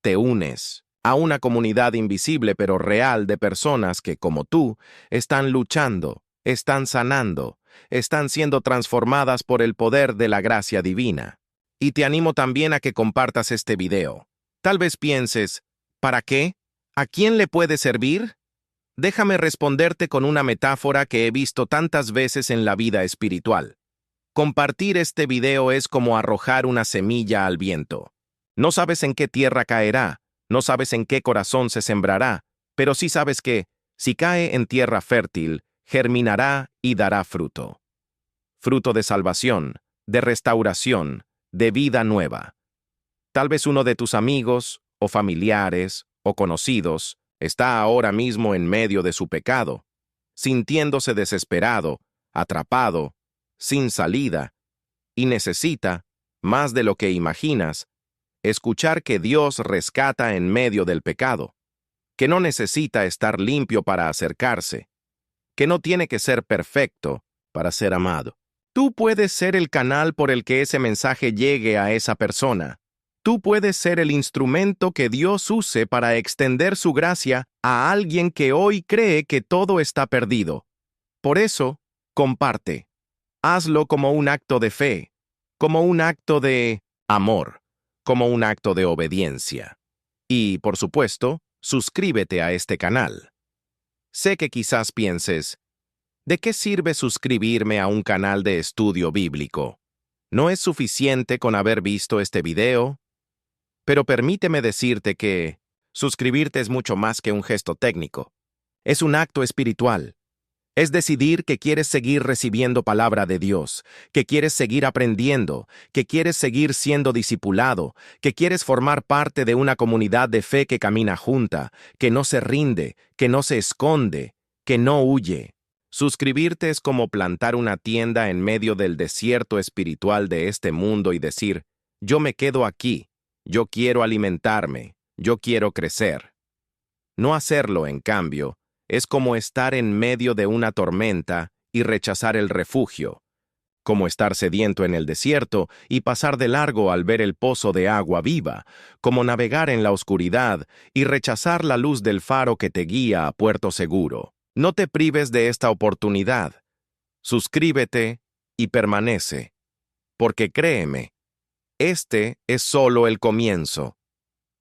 te unes a una comunidad invisible pero real de personas que, como tú, están luchando, están sanando, están siendo transformadas por el poder de la gracia divina. Y te animo también a que compartas este video. Tal vez pienses, ¿para qué? ¿A quién le puede servir? Déjame responderte con una metáfora que he visto tantas veces en la vida espiritual. Compartir este video es como arrojar una semilla al viento. No sabes en qué tierra caerá, no sabes en qué corazón se sembrará, pero sí sabes que, si cae en tierra fértil, germinará y dará fruto. Fruto de salvación, de restauración, de vida nueva. Tal vez uno de tus amigos, o familiares, o conocidos, está ahora mismo en medio de su pecado, sintiéndose desesperado, atrapado, sin salida, y necesita, más de lo que imaginas, escuchar que Dios rescata en medio del pecado, que no necesita estar limpio para acercarse, que no tiene que ser perfecto para ser amado. Tú puedes ser el canal por el que ese mensaje llegue a esa persona. Tú puedes ser el instrumento que Dios use para extender su gracia a alguien que hoy cree que todo está perdido. Por eso, comparte. Hazlo como un acto de fe, como un acto de amor, como un acto de obediencia. Y, por supuesto, suscríbete a este canal. Sé que quizás pienses, ¿de qué sirve suscribirme a un canal de estudio bíblico? ¿No es suficiente con haber visto este video? Pero permíteme decirte que suscribirte es mucho más que un gesto técnico. Es un acto espiritual. Es decidir que quieres seguir recibiendo palabra de Dios, que quieres seguir aprendiendo, que quieres seguir siendo discipulado, que quieres formar parte de una comunidad de fe que camina junta, que no se rinde, que no se esconde, que no huye. Suscribirte es como plantar una tienda en medio del desierto espiritual de este mundo y decir, yo me quedo aquí, yo quiero alimentarme, yo quiero crecer. No hacerlo, en cambio, es como estar en medio de una tormenta y rechazar el refugio, como estar sediento en el desierto y pasar de largo al ver el pozo de agua viva, como navegar en la oscuridad y rechazar la luz del faro que te guía a puerto seguro. No te prives de esta oportunidad. Suscríbete y permanece, porque créeme, este es solo el comienzo.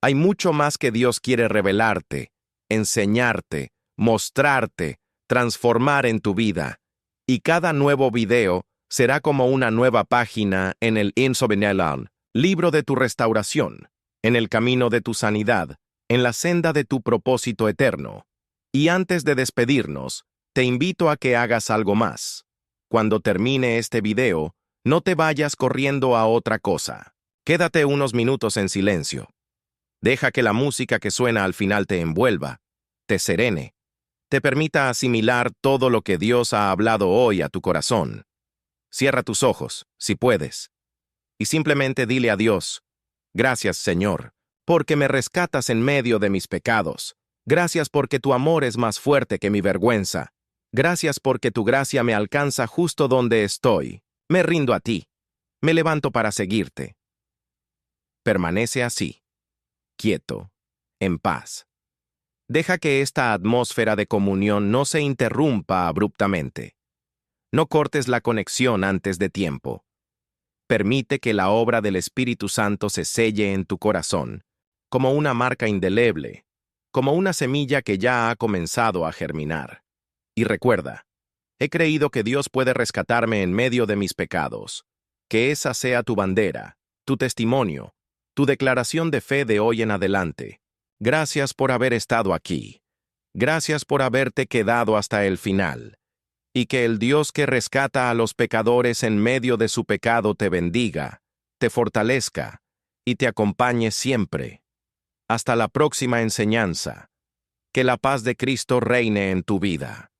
Hay mucho más que Dios quiere revelarte, enseñarte, mostrarte, transformar en tu vida. Y cada nuevo video será como una nueva página en el Insobenelan, libro de tu restauración, en el camino de tu sanidad, en la senda de tu propósito eterno. Y antes de despedirnos, te invito a que hagas algo más. Cuando termine este video, no te vayas corriendo a otra cosa. Quédate unos minutos en silencio. Deja que la música que suena al final te envuelva, te serene, te permita asimilar todo lo que Dios ha hablado hoy a tu corazón. Cierra tus ojos, si puedes, y simplemente dile a Dios, gracias, Señor, porque me rescatas en medio de mis pecados. Gracias porque tu amor es más fuerte que mi vergüenza. Gracias porque tu gracia me alcanza justo donde estoy. Me rindo a ti. Me levanto para seguirte. Permanece así, quieto, en paz. Deja que esta atmósfera de comunión no se interrumpa abruptamente. No cortes la conexión antes de tiempo. Permite que la obra del Espíritu Santo se selle en tu corazón, como una marca indeleble, como una semilla que ya ha comenzado a germinar. Y recuerda, he creído que Dios puede rescatarme en medio de mis pecados. Que esa sea tu bandera, tu testimonio, tu declaración de fe de hoy en adelante. Gracias por haber estado aquí. Gracias por haberte quedado hasta el final. Y que el Dios que rescata a los pecadores en medio de su pecado te bendiga, te fortalezca y te acompañe siempre. Hasta la próxima enseñanza. Que la paz de Cristo reine en tu vida.